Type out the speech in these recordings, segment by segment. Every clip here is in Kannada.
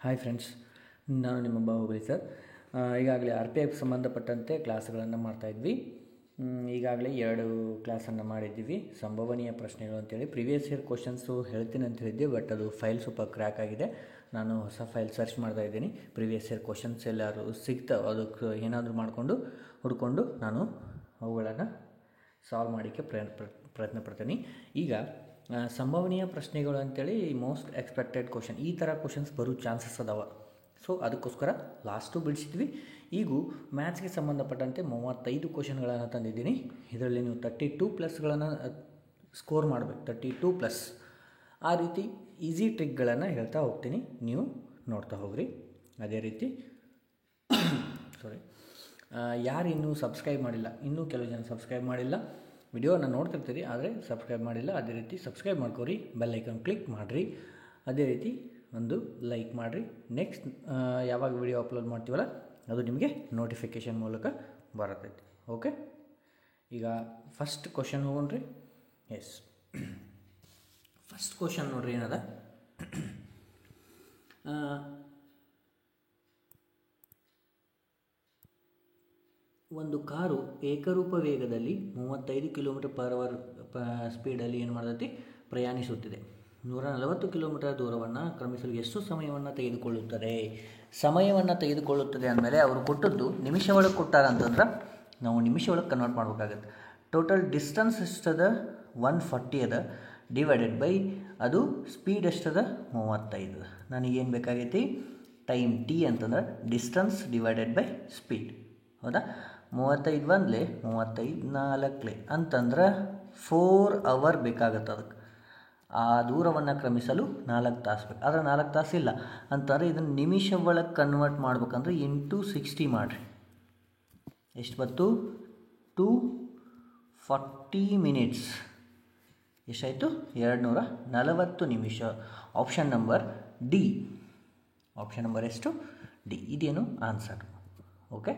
ಹಾಯ್ ಫ್ರೆಂಡ್ಸ್, ನಾನು ನಿಮ್ಮ ಬಾಹುಬಲಿ ಸರ್. ಈಗಾಗಲೇ ಆರ್ ಪಿ ಎಫ್ ಸಂಬಂಧಪಟ್ಟಂತೆ ಕ್ಲಾಸ್ಗಳನ್ನು ಮಾಡ್ತಾಯಿದ್ವಿ. ಈಗಾಗಲೇ 2 ಕ್ಲಾಸನ್ನು ಮಾಡಿದ್ದೀವಿ. ಸಂಭವನೀಯ ಪ್ರಶ್ನೆಗಳು ಅಂತೇಳಿ ಪ್ರಿವಿಯಸ್ ಇಯರ್ ಕ್ವಶನ್ಸು ಹೇಳ್ತೀನಿ ಅಂತ ಹೇಳಿದ್ದೆ, ಬಟ್ ಅದು ಫೈಲ್ ಸ್ವಲ್ಪ ಕ್ರ್ಯಾಕ್ ಆಗಿದೆ. ನಾನು ಹೊಸ ಫೈಲ್ ಸರ್ಚ್ ಮಾಡ್ತಾ ಇದ್ದೀನಿ. ಪ್ರಿವಿಯಸ್ ಇಯರ್ ಕ್ವಶನ್ಸ್ ಎಲ್ಲರೂ ಸಿಗ್ತಾವೆ, ಅದಕ್ಕೆ ಏನಾದರೂ ಹುಡ್ಕೊಂಡು ನಾನು ಅವುಗಳನ್ನು ಸಾಲ್ವ್ ಮಾಡೋಕ್ಕೆ ಪ್ರಯತ್ನ ಪಡ್ತೀನಿ. ಈಗ ಸಂಭವನೀಯ ಪ್ರಶ್ನೆಗಳು ಅಂತೇಳಿ ಮೋಸ್ಟ್ ಎಕ್ಸ್ಪೆಕ್ಟೆಡ್ ಕ್ವಶನ್, ಈ ಥರ ಕ್ವಶನ್ಸ್ ಬರೋ ಚಾನ್ಸಸ್ ಅದಾವೆ. ಸೊ ಅದಕ್ಕೋಸ್ಕರ ಲಾಸ್ಟು ಬಿಡಿಸಿದ್ವಿ. ಈಗೂ ಮ್ಯಾಥ್ಸ್ಗೆ ಸಂಬಂಧಪಟ್ಟಂತೆ 35 ಕ್ವಶನ್ಗಳನ್ನು ತಂದಿದ್ದೀನಿ. ಇದರಲ್ಲಿ ನೀವು 32+ ಸ್ಕೋರ್ ಮಾಡಬೇಕು. 32+. ಆ ರೀತಿ ಈಸಿ ಟ್ರಿಕ್ಗಳನ್ನು ಹೇಳ್ತಾ ಹೋಗ್ತೀನಿ, ನೀವು ನೋಡ್ತಾ ಹೋಗ್ರಿ. ಅದೇ ರೀತಿ ಯಾರು ಇನ್ನೂ ಸಬ್ಸ್ಕ್ರೈಬ್ ಮಾಡಿಲ್ಲ, ಇನ್ನೂ ಕೆಲವು ಜನ ಸಬ್ಸ್ಕ್ರೈಬ್ ಮಾಡಿಲ್ಲ, ವಿಡಿಯೋನ ನೋಡ್ತಿರ್ತೀರಿ ಆದರೆ ಸಬ್ಸ್ಕ್ರೈಬ್ ಮಾಡಿಲ್ಲ. ಅದೇ ರೀತಿ ಸಬ್ಸ್ಕ್ರೈಬ್ ಮಾಡ್ಕೊರಿ, ಬೆಲ್ ಐಕಾನ್ ಕ್ಲಿಕ್ ಮಾಡಿರಿ, ಅದೇ ರೀತಿ ಒಂದು ಲೈಕ್ ಮಾಡಿರಿ. ನೆಕ್ಸ್ಟ್ ಯಾವಾಗ ವಿಡಿಯೋ ಅಪ್ಲೋಡ್ ಮಾಡ್ತೀವಲ್ಲ ಅದು ನಿಮಗೆ ನೋಟಿಫಿಕೇಷನ್ ಮೂಲಕ ಬರತೈತಿ. ಓಕೆ, ಈಗ ಫಸ್ಟ್ ಕ್ವಶನ್ ಹೋಗೋಣ್ರಿ. ಎಸ್, ಫಸ್ಟ್ ಕ್ವಶನ್ ನೋಡ್ರಿ ಏನದ. ಒಂದು ಕಾರು ಏಕರೂಪ ವೇಗದಲ್ಲಿ 35 km/h ಸ್ಪೀಡಲ್ಲಿ ಏನು ಮಾಡ್ತೈತಿ, ಪ್ರಯಾಣಿಸುತ್ತಿದೆ. 140 km ದೂರವನ್ನು ಕ್ರಮಿಸಲು ಎಷ್ಟು ಸಮಯವನ್ನು ತೆಗೆದುಕೊಳ್ಳುತ್ತದೆ? ಸಮಯವನ್ನು ತೆಗೆದುಕೊಳ್ಳುತ್ತದೆ ಅಂದಮೇಲೆ ಅವರು ಕೊಟ್ಟದ್ದು ನಿಮಿಷ ಒಳಗೆ ಕೊಟ್ಟಾರ ಅಂತಂದ್ರೆ ನಾವು ನಿಮಿಷ ಒಳಗೆ ಕನ್ವರ್ಟ್ ಮಾಡಬೇಕಾಗತ್ತೆ. Total distance ಎಷ್ಟದ? 140 ಅದ, ಡಿವೈಡೆಡ್ ಬೈ ಅದು ಸ್ಪೀಡ್ ಎಷ್ಟದ? 35. ನನಗೇನು ಬೇಕಾಗೈತಿ? ಟೈಮ್ ಟಿ ಅಂತಂದ್ರೆ ಡಿಸ್ಟೆನ್ಸ್ ಡಿವೈಡೆಡ್ ಬೈ ಸ್ಪೀಡ್. ಹೌದಾ? 35 1 35 4 ಅಂತಂದ್ರೆ 4 hour ಬೇಕಾಗತ್ತೆ. ಅದಕ್ಕೆ ಆ ದೂರವನ್ನು ಕ್ರಮಿಸಲು 4 ತಾಸು ಬೇಕು. ಆದರೆ 4 ತಾಸು ಇಲ್ಲ ಅಂತಂದರೆ ಇದನ್ನು ನಿಮಿಷ ಒಳಗೆ ಕನ್ವರ್ಟ್ ಮಾಡ್ಬೇಕಂದ್ರೆ ಇಂಟು 60 ಮಾಡಿರಿ. ಎಷ್ಟು ಬಂತು? 240 ಮಿನಿಟ್ಸ್. ಎಷ್ಟಾಯಿತು? 240 ನಿಮಿಷ. Option number D. Option number ಎಷ್ಟು? ಡಿ. ಇದೇನು ಆನ್ಸರ್. ಓಕೆ,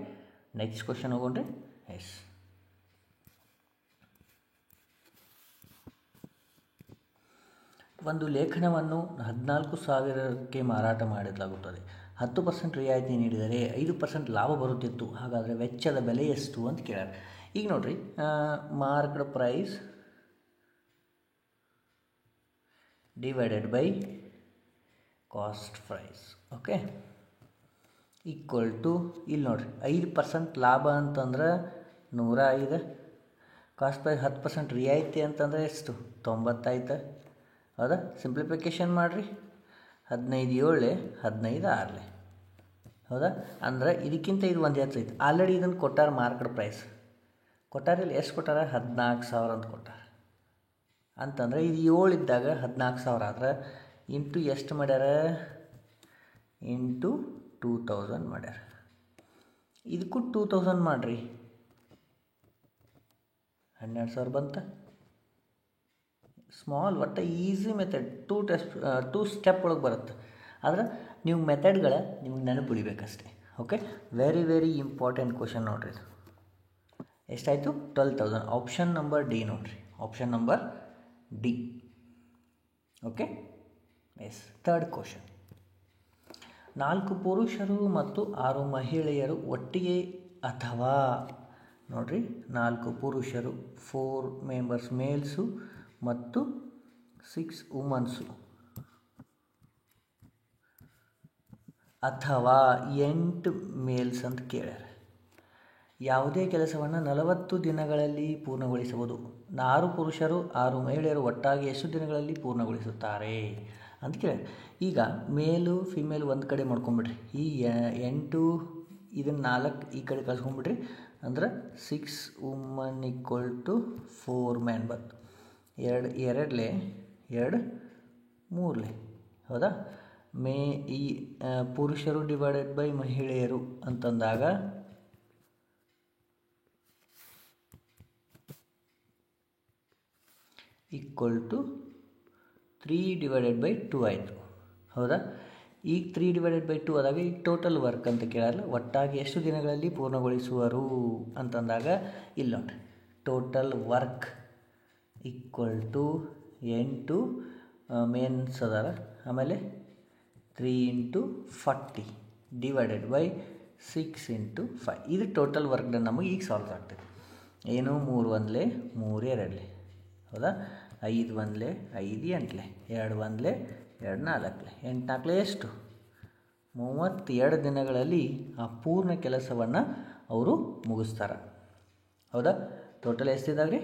ನೆಕ್ಸ್ಟ್ ಕ್ವಶನ್ ಹೋಗೋಣ್ರಿ. ಎಸ್, ಒಂದು ಲೇಖನವನ್ನು 14,000ಕ್ಕೆ ಮಾರಾಟ ಮಾಡಲಾಗುತ್ತದೆ. 10% ರಿಯಾಯಿತಿ ನೀಡಿದರೆ 5% ಲಾಭ ಬರುತ್ತಿತ್ತು. ಹಾಗಾದರೆ ವೆಚ್ಚದ ಬೆಲೆ ಎಷ್ಟು ಅಂತ ಕೇಳ್ಯಾರ. ಈಗ ನೋಡ್ರಿ, marked price divided by cost price, okay, equal to ಇಲ್ಲಿ ನೋಡ್ರಿ 5% ಲಾಭ ಅಂತಂದ್ರೆ 105. ಕಾಸ್ಟ್ ಪ್ರೈಸ್ 10% ರಿಯಾಯಿತಿ ಅಂತಂದರೆ ಎಷ್ಟು? 90 ಆಯ್ತು. ಹೌದಾ? ಸಿಂಪ್ಲಿಫಿಕೇಷನ್ ಮಾಡಿರಿ. 15 7 15 6. ಹೌದಾ? ಅಂದ್ರೆ ಇದಕ್ಕಿಂತ ಇದು ಒಂದು ಹೆಚ್ಚೈತೆ. ಆಲ್ರೆಡಿ ಇದನ್ನು ಕೊಟ್ಟಾರ, ಮಾರ್ಕೆಟ್ ಪ್ರೈಸ್ ಕೊಟ್ಟಾರ. ಇಲ್ಲಿ ಎಷ್ಟು ಕೊಟ್ಟಾರ? 14,000 ಅಂತ ಕೊಟ್ಟಾರ. ಅಂತಂದರೆ ಇದು 7 ಇದ್ದಾಗ 14,000 ಆದ್ರೆ ಇಂಟು ಎಷ್ಟು ಮಾಡ್ಯಾರ? ಇಂಟು 2000 ಮಾಡ್ಯಾರ. ಇದಕ್ಕೂ 2000 ಮಾಡಿರಿ, 12,000 ಬಂತ. ಸ್ಮಾಲ್, ಒಟ್ಟು ಈಸಿ ಮೆಥಡ್. 2 ಸ್ಟೆಪ್ ಒಳಗೆ ಬರುತ್ತೆ. ಆದರೆ ನೀವು ಮೆಥಡ್ಗಳ ನಿಮ್ಗೆ ನೆನಪುಳಿಬೇಕಷ್ಟೇ. Okay, very very important question ನೋಡ್ರಿ. ಇದು ಎಷ್ಟಾಯಿತು? 12,000. ಆಪ್ಷನ್ ನಂಬರ್ ಡಿ ನೋಡ್ರಿ. Option number D. Okay, yes. Third question. 4 ಪುರುಷರು ಮತ್ತು 6 ಮಹಿಳೆಯರು ಒಟ್ಟಿಗೆ ಅಥವಾ ನೋಡ್ರಿ 4 ಪುರುಷರು 4 ಮೆಂಬರ್ಸ್ ಮೇಲ್ಸು ಮತ್ತು 6 ವುಮನ್ಸು ಅಥವಾ 8 ಮೇಲ್ಸ್ ಅಂತ ಕೇಳ್ಯಾರ. ಯಾವುದೇ ಕೆಲಸವನ್ನು 40 ದಿನಗಳಲ್ಲಿ ಪೂರ್ಣಗೊಳಿಸಬಹುದು. 6 ಪುರುಷರು 6 ಮಹಿಳೆಯರು ಒಟ್ಟಾಗಿ ಎಷ್ಟು ದಿನಗಳಲ್ಲಿ ಪೂರ್ಣಗೊಳಿಸುತ್ತಾರೆ ಅಂತ ಕೇಳ್ಯಾರ. ಈಗ ಮೇಲು ಫಿಮೇಲ್ ಒಂದು ಕಡೆ ಮಾಡ್ಕೊಂಬಿಡ್ರಿ. ಈ 8 ಇದನ್ನು 4 ಈ ಕಡೆ ಕಳ್ಸ್ಕೊಂಬಿಡ್ರಿ. ಅಂದ್ರೆ 6 ವುಮನ್ ಈಕ್ವಲ್ ಟು 4 ಮ್ಯಾನ್ ಬಂತು. 2 2 2 3. ಹೌದಾ? ಈ ಪುರುಷರು ಡಿವೈಡೆಡ್ ಬೈ ಮಹಿಳೆಯರು ಅಂತಂದಾಗ ಈಕ್ವಲ್ ಟು 3/2 ಆಯಿತು. ಹೌದಾ? ಈಗ 3/2 ಆದಾಗ ಈಗ ಟೋಟಲ್ ವರ್ಕ್ ಅಂತ ಕೇಳಲ್ಲ, ಒಟ್ಟಾಗಿ ಎಷ್ಟು ದಿನಗಳಲ್ಲಿ ಪೂರ್ಣಗೊಳಿಸುವರು ಅಂತಂದಾಗ ಇಲ್ಲಿ ನೋಡ್ರಿ, total work equal to 8 mens ಅದಾರ, ಆಮೇಲೆ 3 ಇಂಟು 40 ಡಿವೈಡೆಡ್ ಬೈ 6 ಇಂಟು 5. ಇದು ಟೋಟಲ್ ವರ್ಕ್ ಡನ್ ನಮಗೆ ಈಗ ಸಾಲ್ವ್ ಆಗ್ತದೆ. ಏನು 3 ಒಂದಲೇ 3 ಎರಡಲೆ, ಹೌದಾ? 5 ಒಂದಲೇ 5 ಎಂಟಲೆ, 2 ಒಂದಲೇ 2 ನಾಲ್ಕಲೆ, 8 ನಾಲ್ಕಲೆ ಎಷ್ಟು? 32 ದಿನಗಳಲ್ಲಿ ಆ ಪೂರ್ಣ ಕೆಲಸವನ್ನು ಅವರು ಮುಗಿಸ್ತಾರೆ, ಹೌದಾ? ಟೋಟಲ್ ಎಷ್ಟಿದಾಗ ರೀ?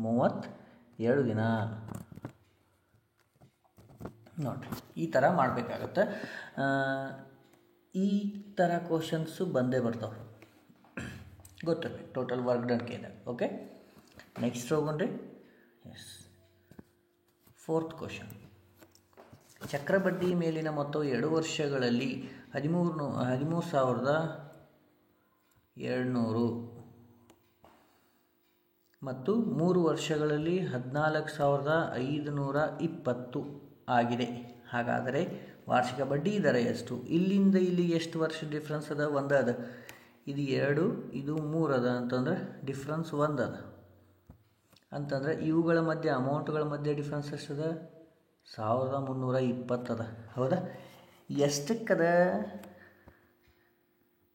32 ದಿನ. ನೋಡಿರಿ, ಈ ಥರ ಮಾಡಬೇಕಾಗತ್ತೆ. ಈ ಥರ ಕ್ವಶನ್ಸು ಬಂದೇ ಬರ್ತಾವೆ, ಗೊತ್ತಿರಬೇಕು ಟೋಟಲ್ ವರ್ಕ್ ಡನ್ ಕೇಳಿದಾಗ. ಓಕೆ, ನೆಕ್ಸ್ಟ್ ಹೋಗೋಣ್ರಿ. Yes, 4th question. ಚಕ್ರಬಡ್ಡಿ ಮೇಲಿನ ಮೊತ್ತವು 2 ವರ್ಷಗಳಲ್ಲಿ 13,200 ಮತ್ತು 3 ವರ್ಷಗಳಲ್ಲಿ 14,520 ಆಗಿದೆ. ಹಾಗಾದರೆ ವಾರ್ಷಿಕ ಬಡ್ಡಿ ದರ ಎಷ್ಟು? ಇಲ್ಲಿಂದ ಇಲ್ಲಿಗೆ ಎಷ್ಟು ವರ್ಷ ಡಿಫ್ರೆನ್ಸ್ ಅದ? 1 ಅದ. ಇದು 2, ಇದು 3 ಅದ ಅಂತಂದ್ರೆ ಡಿಫ್ರೆನ್ಸ್ 1 ಅದ. ಅಂತಂದ್ರೆ ಇವುಗಳ ಮಧ್ಯೆ, ಅಮೌಂಟ್ಗಳ ಮಧ್ಯೆ ಡಿಫ್ರೆನ್ಸ್ ಎಷ್ಟದ? 1,320 ಅದ, ಹೌದಾ? ಎಷ್ಟಕ್ಕದ?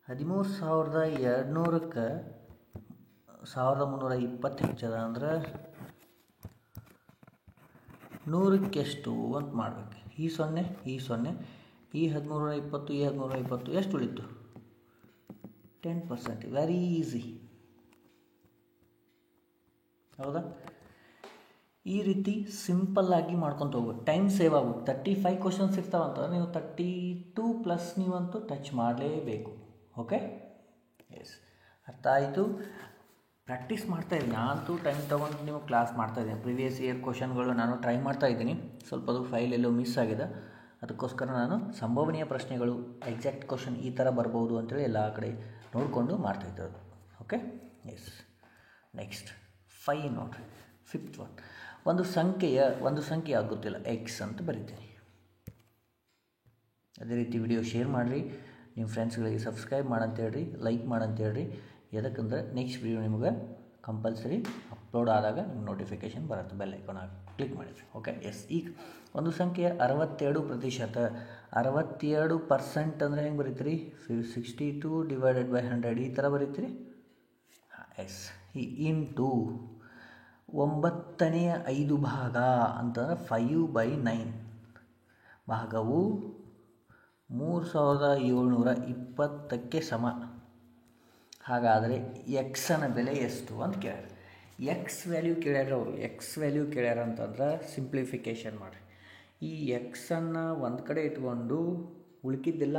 13,200ಕ್ಕೆ 1,320 ಹೆಚ್ಚದ ಅಂದ್ರೆ 100ಕ್ಕೆ ಎಷ್ಟು ಅಂತ ಮಾಡ್ಬೇಕು. ಈ 0 ಈ 0, ಈ 1320 ಈ 1320 ಎಷ್ಟು ಉಳಿತು? 10%. ವೆರಿ ಈಸಿ, ಹೌದಾ? ಈ ರೀತಿ ಸಿಂಪಲ್ಲಾಗಿ ಮಾಡ್ಕೊತ ಹೋಗ್ಬೇಕು, ಟೈಮ್ ಸೇವ್ ಆಗುತ್ತೆ. 35 ಕ್ವಶನ್ಸ್ ಇರ್ತಾವಂತಂದ್ರೆ ನೀವು 32 ಪ್ಲಸ್ ನೀವಂತೂ ಟಚ್ ಮಾಡಲೇಬೇಕು. ಓಕೆ, ಎಸ್, ಅರ್ಥ ಆಯಿತು. ಪ್ರಾಕ್ಟೀಸ್ ಮಾಡ್ತಾಯಿದ್ದೀನಿ, ನಾನಂತೂ ಟೈಮ್ ತೊಗೊಂಡು ನೀವು ಕ್ಲಾಸ್ ಮಾಡ್ತಾಯಿದ್ದೀನಿ. ಪ್ರಿವಿಯಸ್ ಇಯರ್ ಕ್ವಶನ್ಗಳು ನಾನು ಟ್ರೈ ಮಾಡ್ತಾಯಿದ್ದೀನಿ. ಸ್ವಲ್ಪ ಅದು ಫೈಲ್ ಎಲ್ಲೋ ಮಿಸ್ ಆಗಿದೆ, ಅದಕ್ಕೋಸ್ಕರ ನಾನು ಸಂಭವನೀಯ ಪ್ರಶ್ನೆಗಳು, ಎಕ್ಸಾಕ್ಟ್ ಕ್ವಶನ್ ಈ ಥರ ಬರ್ಬೋದು ಅಂತೇಳಿ ಎಲ್ಲ ಕಡೆ ನೋಡಿಕೊಂಡು ಮಾಡ್ತಾಯಿದ್ದದು. Okay, yes. ನೆಕ್ಸ್ಟ್ 5 ನೋಡಿರಿ, 5th ಒನ್. ಒಂದು ಸಂಖ್ಯೆ ಆಗುತ್ತಿಲ್ಲ ಎಕ್ಸ್ ಅಂತ ಬರಿತೀನಿ. ಅದೇ ರೀತಿ ವಿಡಿಯೋ ಶೇರ್ ಮಾಡಿರಿ, ನಿಮ್ಮ ಫ್ರೆಂಡ್ಸ್ಗಳಿಗೆ ಸಬ್ಸ್ಕ್ರೈಬ್ ಮಾಡಂತ ಹೇಳ್ರಿ, ಲೈಕ್ ಮಾಡಂತ ಹೇಳ್ರಿ. ಎದಕ್ಕಂದ್ರೆ ನೆಕ್ಸ್ಟ್ ವಿಡಿಯೋ ನಿಮಗೆ ಕಂಪಲ್ಸರಿ ಅಪ್ಲೋಡ್ ಆದಾಗ ನಿಮ್ಗೆ ನೋಟಿಫಿಕೇಷನ್ ಬರುತ್ತೆ, ಬೆಲ್ ಐಕಾನ್ ಕ್ಲಿಕ್ ಮಾಡಿರಿ. Okay, yes. ಈಗ ಒಂದು ಸಂಖ್ಯೆ 62%, 62% ಅಂದರೆ ಹೆಂಗೆ ಬರೀತೀರಿ? 62 ಡಿವೈಡೆಡ್ ಬೈ 100 ಈ ಥರ ಬರೀತೀರಿ. ಹಾಂ, ಎಸ್. ಈ ಇಂಟು 9ನೇ 5 ಭಾಗ ಅಂತಂದ್ರೆ 5/9 ಭಾಗವು 3,720ಕ್ಕೆ ಸಮ. ಹಾಗಾದರೆ ಎಕ್ಸನ ಬೆಲೆ ಎಷ್ಟು ಅಂತ ಕೇಳ್ಯಾರ. ಎಕ್ಸ್ ವ್ಯಾಲ್ಯೂ ಕೇಳ್ಯಾರ ಅವರು. ಎಕ್ಸ್ ವ್ಯಾಲ್ಯೂ ಕೇಳ್ಯಾರ ಅಂತಂದ್ರೆ ಸಿಂಪ್ಲಿಫಿಕೇಷನ್ ಮಾಡಿರಿ. ಈ ಎಕ್ಸನ್ನು ಒಂದು ಕಡೆ ಇಟ್ಕೊಂಡು ಉಳ್ಕಿದ್ದೆಲ್ಲ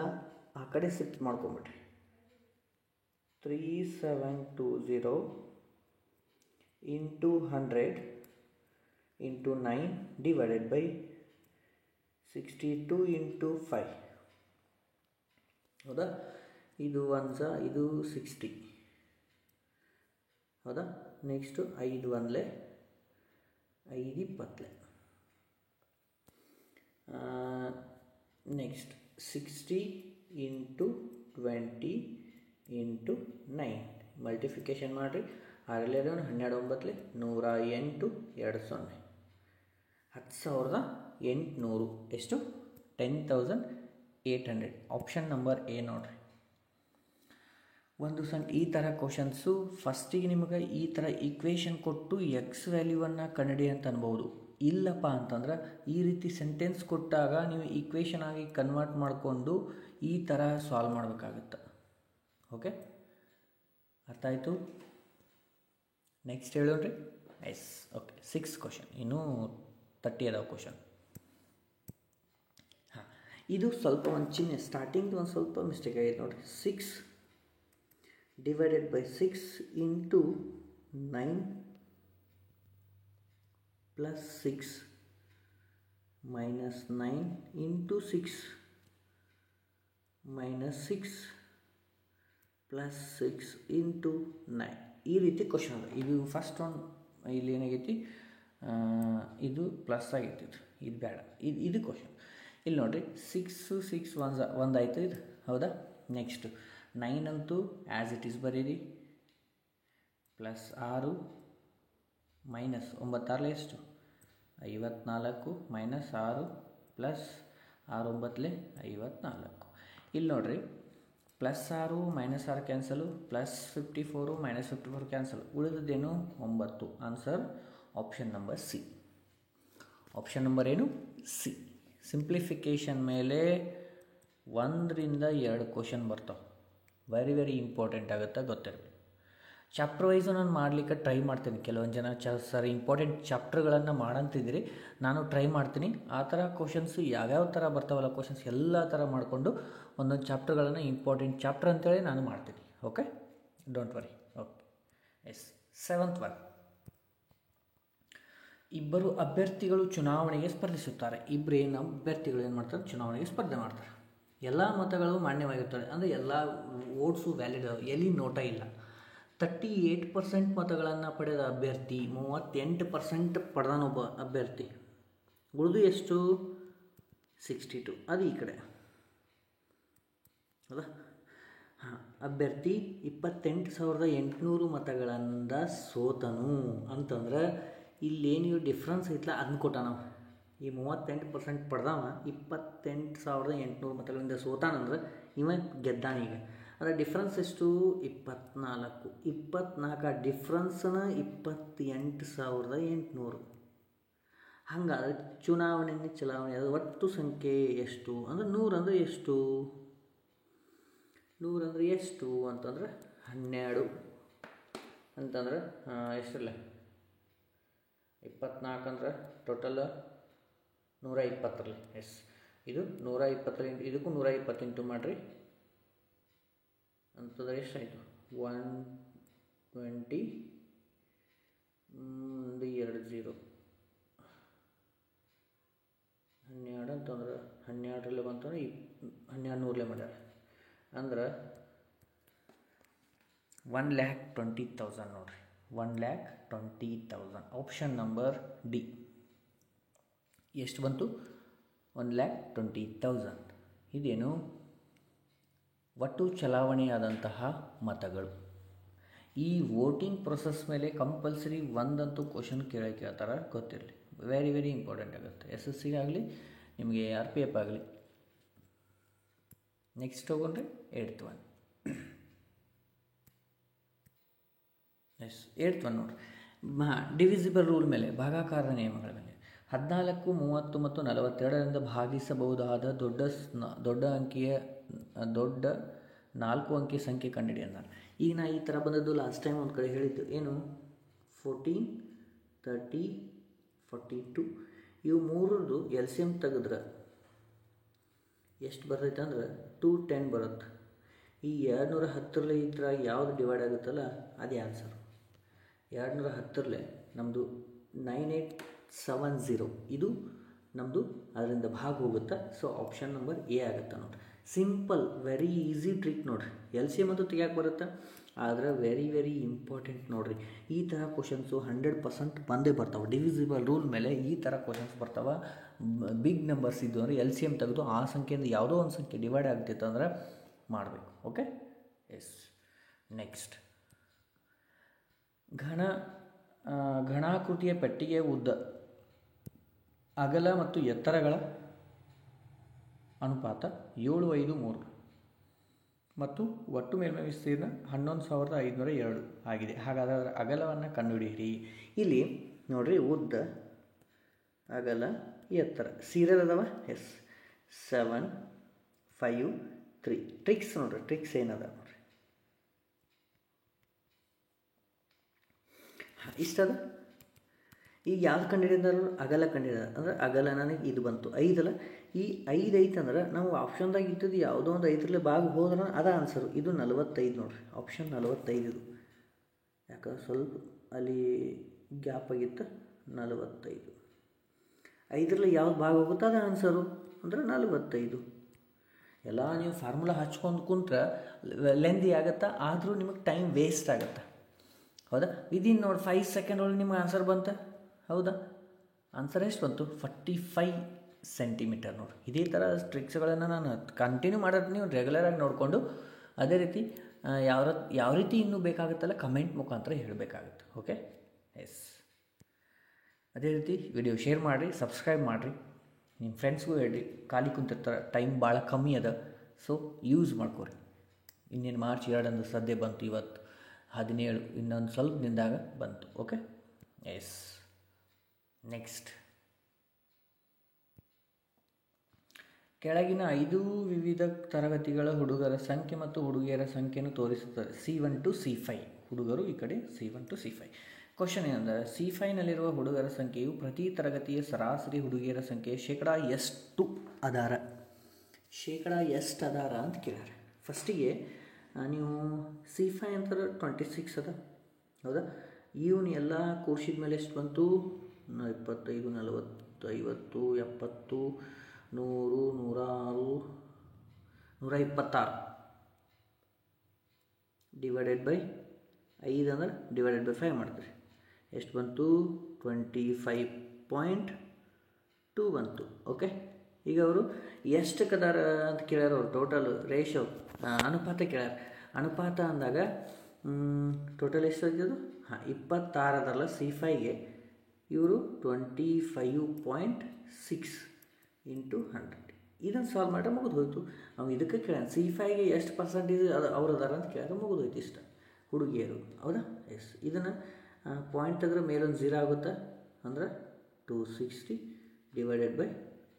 ಆ ಕಡೆ ಶಿಫ್ಟ್ ಮಾಡ್ಕೊಂಬಿಟ್ರಿ. 3720 into 100 into 9 divided by 62 into 5, ಹೌದಾ? ಇದು 1 ಇದು 60, ಹೌದಾ? Next 5 1 5 20. Next 60 into 20 into 9 multiplication ಮಾಡಿರಿ. 6 12 9 108 20 10,800 ಎಷ್ಟು? 10,800. ಆಪ್ಷನ್ ನಂಬರ್ ಎ ನೋಡಿರಿ. ಒಂದು ಈ ಥರ ಕ್ವಶನ್ಸು ಫಸ್ಟಿಗೆ ನಿಮಗೆ ಈ ಥರ ಈಕ್ವೇಷನ್ ಕೊಟ್ಟು ಎಕ್ಸ್ ವ್ಯಾಲ್ಯೂವನ್ನು ಕಂಡುಹಿಡಿ ಅಂತ ಅನ್ಬೋದು. ಇಲ್ಲಪ್ಪ ಅಂತಂದ್ರೆ ಈ ರೀತಿ ಸೆಂಟೆನ್ಸ್ ಕೊಟ್ಟಾಗ ನೀವು ಈಕ್ವೇಷನ್ ಆಗಿ ಕನ್ವರ್ಟ್ ಮಾಡಿಕೊಂಡು ಈ ಥರ ಸಾಲ್ವ್ ಮಾಡಬೇಕಾಗತ್ತೆ. ಓಕೆ, ಅರ್ಥ ಆಯಿತು? ನೆಕ್ಸ್ಟ್ ಹೇಳೋಣ್ರಿ. Yes, okay. 6th ಕ್ವಶನ್, ಇನ್ನೂ 30 ಅದಾವ ಕ್ವಶನ್. ಹಾಂ, ಇದು ಸ್ವಲ್ಪ ಒಂದು ಚಿಹ್ನೆ ಸ್ಟಾರ್ಟಿಂಗ್ ಒಂದು ಸ್ವಲ್ಪ ಮಿಸ್ಟೇಕ್ ಆಗಿದೆ ನೋಡಿರಿ. 6 divided by 6 into 9 plus 6 minus 9 into 6 minus 6 plus 6 into 9. ಈ ರೀತಿ ಕ್ವಶನ್ ಅದ. ಇದು ಫಸ್ಟ್ ಒನ್ ಇಲ್ಲಿ ಏನಾಗೈತಿ, ಇದು ಪ್ಲಸ್ ಆಗೈತಿ, ಇದು ಬೇಡ, ಇದು ಕ್ವಶನ್. ಇಲ್ಲಿ ನೋಡಿರಿ, 6 6 1 ಆಯಿತು ಇದು, ಹೌದಾ? ನೆಕ್ಸ್ಟು 9 ಅಂತೂ ಆ್ಯಸ್ ಇಟ್ ಈಸ್ ಬರೀರಿ, ಪ್ಲಸ್ 6 ಮೈನಸ್ 9 6 ಎಷ್ಟು? 54 ಮೈನಸ್ 6 ಪ್ಲಸ್ 6 9 54. ಇಲ್ಲಿ ನೋಡಿರಿ, +6 -6 ಕ್ಯಾನ್ಸಲು, +54 -54 ಕ್ಯಾನ್ಸಲ್, ಉಳಿದದ್ದೇನು 9. Answer option number C. Option number ಏನು? ಸಿ. ಸಿಂಪ್ಲಿಫಿಕೇಷನ್ ಮೇಲೆ 1ರಿಂದ 2 ಕ್ವಶನ್ ಬರ್ತಾವೆ. ವೆರಿ ವೆರಿ ಇಂಪಾರ್ಟೆಂಟ್ ಆಗುತ್ತೆ, ಗೊತ್ತಿರಬೇಕು. ಚಾಪ್ಟರ್ ವೈಸು ನಾನು ಮಾಡಲಿಕ್ಕೆ ಟ್ರೈ ಮಾಡ್ತೀನಿ. ಕೆಲವೊಂದು ಜನ ಸರ್ ಇಂಪಾರ್ಟೆಂಟ್ ಚಾಪ್ಟರ್ಗಳನ್ನು ಮಾಡಂತಿದ್ದೀರಿ, ನಾನು ಟ್ರೈ ಮಾಡ್ತೀನಿ. ಆ ಥರ ಕ್ವಶನ್ಸು ಯಾವ್ಯಾವ ಥರ ಬರ್ತಾವಲ್ಲ ಕ್ವಶನ್ಸ್ ಎಲ್ಲ ಥರ ಮಾಡಿಕೊಂಡು ಒಂದೊಂದು ಚಾಪ್ಟರ್ಗಳನ್ನು ಇಂಪಾರ್ಟೆಂಟ್ ಚಾಪ್ಟರ್ ಅಂತೇಳಿ ನಾನು ಮಾಡ್ತೀನಿ. Okay, don't worry. Okay, yes. 7th one, ಇಬ್ಬರು ಅಭ್ಯರ್ಥಿಗಳು ಚುನಾವಣೆಗೆ ಸ್ಪರ್ಧಿಸುತ್ತಾರೆ. ಇಬ್ಬರು ಅಭ್ಯರ್ಥಿಗಳು ಏನು ಮಾಡ್ತಾರೆ? ಚುನಾವಣೆಗೆ ಸ್ಪರ್ಧೆ ಮಾಡ್ತಾರೆ. ಎಲ್ಲ ಮತಗಳು ಮಾನ್ಯವಾಗಿರ್ತವೆ, ಅಂದರೆ ಎಲ್ಲ ವೋಟ್ಸು ವ್ಯಾಲಿಡ್, ಎಲ್ಲಿ ನೋಟ ಇಲ್ಲ. 38% ಮತಗಳನ್ನು ಪಡೆದ ಅಭ್ಯರ್ಥಿ 38% ಪಡೆದಾನೊಬ್ಬ ಅಭ್ಯರ್ಥಿ. ಉಳಿದು ಎಷ್ಟು? 62. ಅದು ಈ ಕಡೆ ಹೌದಾ? ಹಾಂ, ಅಭ್ಯರ್ಥಿ 28,800 ಮತಗಳಿಂದ ಸೋತನು ಅಂತಂದ್ರೆ ಇಲ್ಲೇನು ಡಿಫ್ರೆನ್ಸ್ ಐತಲ್ಲ ಅದನ್ನ ಕೊಟ್ಟ. ನಾವು ಈ 38% ಪಡೆದವ 28,800 ಮತಗಳಿಂದ ಸೋತಾನಂದ್ರೆ ಇವ ಗೆದ್ದಾನೀಗ. ಅದರ ಡಿಫ್ರೆನ್ಸ್ ಎಷ್ಟು? 24. 24 ಡಿಫ್ರೆನ್ಸ್ನ 28,800. ಹಾಗಾದ್ರೆ ಚಲಾವಣೆ ಅದು ಒಟ್ಟು ಸಂಖ್ಯೆ ಎಷ್ಟು ಅಂದರೆ 100 ಅಂದರೆ ಎಷ್ಟು? 100 ಅಂದರೆ ಎಷ್ಟು ಅಂತಂದ್ರೆ 12 ಅಂತಂದ್ರೆ ಎಷ್ಟಲ್ಲ 24 ಅಂದ್ರೆ ಟೋಟಲ್ 120. ಎಸ್, ಇದು 120, ಇದಕ್ಕೂ 120 ಇಂಟು ಮಾಡಿರಿ ಅಂತಂದ್ರೆ ಎಷ್ಟಾಯಿತು? 120 2 0 12 ಅಂತಂದ್ರೆ 12ರಲ್ಲಿ ಬಂತಂದ್ರೆ 1200 ಮಾಡ್ಯಾರ ಅಂದ್ರೆ 1,20,000 ನೋಡಿರಿ. 1,20,000. Option number D. ಎಷ್ಟು ಬಂತು? 1,20,000. ಇದೇನು? ಒಟ್ಟು ಚಲಾವಣೆಯಾದಂತಹ ಮತಗಳು. ಈ ವೋಟಿಂಗ್ ಪ್ರೊಸೆಸ್ ಮೇಲೆ ಕಂಪಲ್ಸರಿ ಒಂದಂತೂ ಕ್ವಶನ್ ಕೇಳ್ತಾರೆ, ಗೊತ್ತಿರಲಿ. ವೆರಿ ವೆರಿ ಇಂಪಾರ್ಟೆಂಟ್ ಆಗುತ್ತೆ, SSC ಆಗಲಿ ನಿಮಗೆ RPF ಆಗಲಿ. ನೆಕ್ಸ್ಟ್ ಹೋಗೋಣ್ರಿ 8th one. Yes, 8th one ನೋಡಿರಿ. ಡಿವಿಸಿಬಲ್ ರೂಲ್ ಮೇಲೆ, ಭಾಗಾಕಾರದ ನಿಯಮಗಳ ಮೇಲೆ. 14, 30 ಮತ್ತು 42ರಿಂದ ಭಾಗಿಸಬಹುದಾದ ದೊಡ್ಡ 4 ಅಂಕಿ ಸಂಖ್ಯೆ ಕಂಡಿಡಿ ಅಂತಾರೆ. ಈಗ ನಾ ಈ ಥರ ಬಂದದ್ದು ಲಾಸ್ಟ್ ಟೈಮ್ ಒಂದು ಕಡೆ ಹೇಳಿದ್ದು ಏನು? 14, 30, 42 ಇವು ಮೂರರದು LCM ತೆಗೆದ್ರೆ ಎಷ್ಟು ಬರ್ತೈತೆ ಅಂದ್ರೆ 210 ಬರುತ್ತೆ. ಈ 210ರಲ್ಲಿ ಈ ಥರ ಯಾವುದು ಡಿವೈಡ್ ಆಗುತ್ತಲ್ಲ ಅದೇ ಆನ್ಸರ್. 210ರಲ್ಲಿ ನಮ್ಮದು 9870 ಇದು ನಮ್ಮದು ಅದರಿಂದ ಭಾಗ ಹೋಗುತ್ತೆ. ಸೊ ಆಪ್ಷನ್ ನಂಬರ್ ಎ ಆಗುತ್ತೆ ನೋಡಿರಿ. ಸಿಂಪಲ್, ವೆರಿ ಈಸಿ ಟ್ರಿಕ್ ನೋಡಿರಿ. LCM ಅಂತೂ ತೆಗಿಯಕ್ಕೆ ಬರುತ್ತೆ, ಆದರೆ ವೆರಿ ವೆರಿ ಇಂಪಾರ್ಟೆಂಟ್ ನೋಡಿರಿ. ಈ ಥರ ಕ್ವಶನ್ಸು 100% ಬಂದೇ ಬರ್ತಾವೆ. ಡಿವಿಸಿಬಲ್ ರೂಲ್ ಮೇಲೆ ಈ ಥರ ಕ್ವಶನ್ಸ್ ಬರ್ತಾವೆ. ಬಿಗ್ ನಂಬರ್ಸ್ ಇದ್ದು ಅಂದರೆ LCM ತೆಗೆದು ಆ ಸಂಖ್ಯೆಯಿಂದ ಯಾವುದೋ ಒಂದು ಸಂಖ್ಯೆ ಡಿವೈಡ್ ಆಗ್ತಿತ್ತು ಅಂದರೆ ಮಾಡಬೇಕು. Okay, yes. ನೆಕ್ಸ್ಟ್, ಘನಾಕೃತಿಯ ಪೆಟ್ಟಿಗೆಯ ಉದ್ದ, ಅಗಲ ಮತ್ತು ಎತ್ತರಗಳ ಅನುಪಾತ 7:5:3 ಮತ್ತು ಒಟ್ಟು ಮೇಲ್ಮೈ ವಿಸ್ತೀರ್ಣ 11,502 ಆಗಿದೆ. ಹಾಗಾದರೆ ಅದರ ಅಗಲವನ್ನು ಕಂಡುಹಿಡಿಯಿರಿ. ಇಲ್ಲಿ ನೋಡಿರಿ, ಉದ್ದ, ಅಗಲ, ಎತ್ತರ ಸೀರಿಯಲ್ ಅದಾವ. ಎಸ್, 7, 5, 3. ಟ್ರಿಕ್ಸ್ ನೋಡಿರಿ, ಟ್ರಿಕ್ಸ್ ಏನದ ನೋಡಿರಿ. ಇಷ್ಟದ. ಈಗ ಯಾವ್ದು ಕಂಡುಹಿಡಿದಾರು? ಅಗಲ ಕಂಡುಹಿಡಿದಾರೆ ಅಂದ್ರೆ ಅಗಲ ನನಗೆ ಇದು ಬಂತು 5 ಅಲ್ಲ. ಈ 5 ಐತಂದ್ರೆ ನಾವು ಆಪ್ಷನ್ದಾಗ ಇದ್ದದ್ದು ಯಾವುದೋ ಒಂದು 5ರಲ್ಲಿ ಭಾಗ ಹೋದ್ರೆ ಅದು ಆನ್ಸರು. ಇದು 45 ನೋಡಿರಿ, ಆಪ್ಷನ್ 45 ಇದು. ಯಾಕಂದ್ರೆ ಸ್ವಲ್ಪ ಅಲ್ಲಿ ಗ್ಯಾಪ್ ಆಗಿತ್ತು. 45 5ರಲ್ಲಿ ಯಾವ್ದು ಭಾಗ ಹೋಗುತ್ತೋ ಅದು ಆನ್ಸರು ಅಂದರೆ 45. ಎಲ್ಲ ನೀವು ಫಾರ್ಮುಲಾ ಹಚ್ಕೊಂಡು ಕುಂತ್ರೆ ಲೆಂದಿ ಆಗುತ್ತಾ, ಆದರೂ ನಿಮಗೆ ಟೈಮ್ ವೇಸ್ಟ್ ಆಗುತ್ತೆ. ಹೌದಾ? ವಿದಿನ್ ನೋಡಿ 5 ಸೆಕೆಂಡ್ ಒಳಗೆ ನಿಮ್ಗೆ ಆನ್ಸರ್ ಬಂತ. ಹೌದಾ? ಆನ್ಸರ್ ಎಷ್ಟು ಬಂತು? 45 ಸೆಂಟಿಮೀಟರ್ ನೋಡಿ. ಇದೇ ಥರ ಟ್ರಿಕ್ಸ್ಗಳನ್ನು ನಾನು ಕಂಟಿನ್ಯೂ ಮಾಡೋದು ನೀವು ರೆಗ್ಯುಲರಾಗಿ ನೋಡಿಕೊಂಡು ಅದೇ ರೀತಿ ಯಾವ ರೀತಿ ಇನ್ನೂ ಬೇಕಾಗುತ್ತಲ್ಲ ಕಮೆಂಟ್ ಮುಖಾಂತರ ಹೇಳಬೇಕಾಗುತ್ತೆ. Okay, S. ಅದೇ ರೀತಿ ವಿಡಿಯೋ ಶೇರ್ ಮಾಡಿರಿ, ಸಬ್ಸ್ಕ್ರೈಬ್ ಮಾಡಿರಿ. ನಿಮ್ಮ ಫ್ರೆಂಡ್ಸ್ಗೂ ಹೇಳಿ, ಖಾಲಿ ಕುಂತಿರ್ತಾರೆ, ಟೈಮ್ ಭಾಳ ಕಮ್ಮಿ ಅದ, ಸೊ ಯೂಸ್ ಮಾಡ್ಕೊರಿ. ಇನ್ನೇನು ಮಾರ್ಚ್ 2 ಅಂದು ಸದ್ಯ ಬಂತು, ಇವತ್ತು 17, ಇನ್ನೊಂದು ಸ್ವಲ್ಪ ದಿನದಾಗ ಬಂತು. Okay, yes. ನೆಕ್ಸ್ಟ್, ಕೆಳಗಿನ 5 ವಿವಿಧ ತರಗತಿಗಳ ಹುಡುಗರ ಸಂಖ್ಯೆ ಮತ್ತು ಹುಡುಗಿಯರ ಸಂಖ್ಯೆಯನ್ನು ತೋರಿಸುತ್ತದೆ. C1 to C5 ಹುಡುಗರು, ಈ ಕಡೆ C1 to C5. ಕ್ವಶನ್ ಏನಂದರೆ, C5ನಲ್ಲಿರುವ ಹುಡುಗರ ಸಂಖ್ಯೆಯು ಪ್ರತಿ ತರಗತಿಯ ಸರಾಸರಿ ಹುಡುಗಿಯರ ಸಂಖ್ಯೆ ಶೇಕಡಾ ಎಷ್ಟು ಅದಾರ? ಶೇಕಡಾ ಎಷ್ಟು ಅದಾರ ಅಂತ ಕೇಳ್ಯಾರ. ಫಸ್ಟಿಗೆ ನೀವು C5 ಅಂತಾರೆ 26 ಅದ, ಹೌದಾ? ಇವನು ಎಲ್ಲ ಕೂಡಿಸಿದ ಮೇಲೆ ಎಷ್ಟು ಬಂತು? 25, 40, 50, 70, 100, 106, 126 ಡಿವೈಡೆಡ್ ಬೈ 5 ಅಂದ್ರೆ ಡಿವೈಡೆಡ್ ಬೈ 5 ಮಾಡ್ತೀರಿ. ಎಷ್ಟು ಬಂತು? 25.2 ಬಂತು. ಓಕೆ, ಈಗ ಅವರು ಎಷ್ಟು ಕದಾರ ಅಂತ ಕೇಳ್ಯಾರ. ಅವರು ಟೋಟಲ್ ರೇಷೋ ಅನುಪಾತ ಕೇಳ್ಯಾರ. ಅನುಪಾತ ಅಂದಾಗ ಟೋಟಲ್ ಎಷ್ಟು ಆಗಿದ್ದು? 26 ಅದಲ್ಲ C5ಗೆ, ಇವರು 25.6 ಇಂಟು 100. ಇದನ್ನು ಸಾಲ್ವ್ ಮಾಡ್ರೆ ಮುಗಿದು ಹೋಯ್ತು. ನಾವು ಇದಕ್ಕೆ ಕೇಳೋಣ, C5ಗೆ ಎಷ್ಟು ಪರ್ಸೆಂಟೇಜ್ ಅವ್ರು ಅದಾರ ಅಂತ ಕೇಳಿದ್ರೆ ಮುಗಿದು ಹೋಯ್ತು ಇಷ್ಟ, ಹುಡುಗಿಯರು, ಹೌದಾ? ಎಸ್. ಇದನ್ನು ಪಾಯಿಂಟ್ ತೆಗೆದ್ರೆ ಮೇಲೊಂದು 0 ಆಗುತ್ತಾ, ಅಂದ್ರೆ 260 ಡಿವೈಡೆಡ್ ಬೈ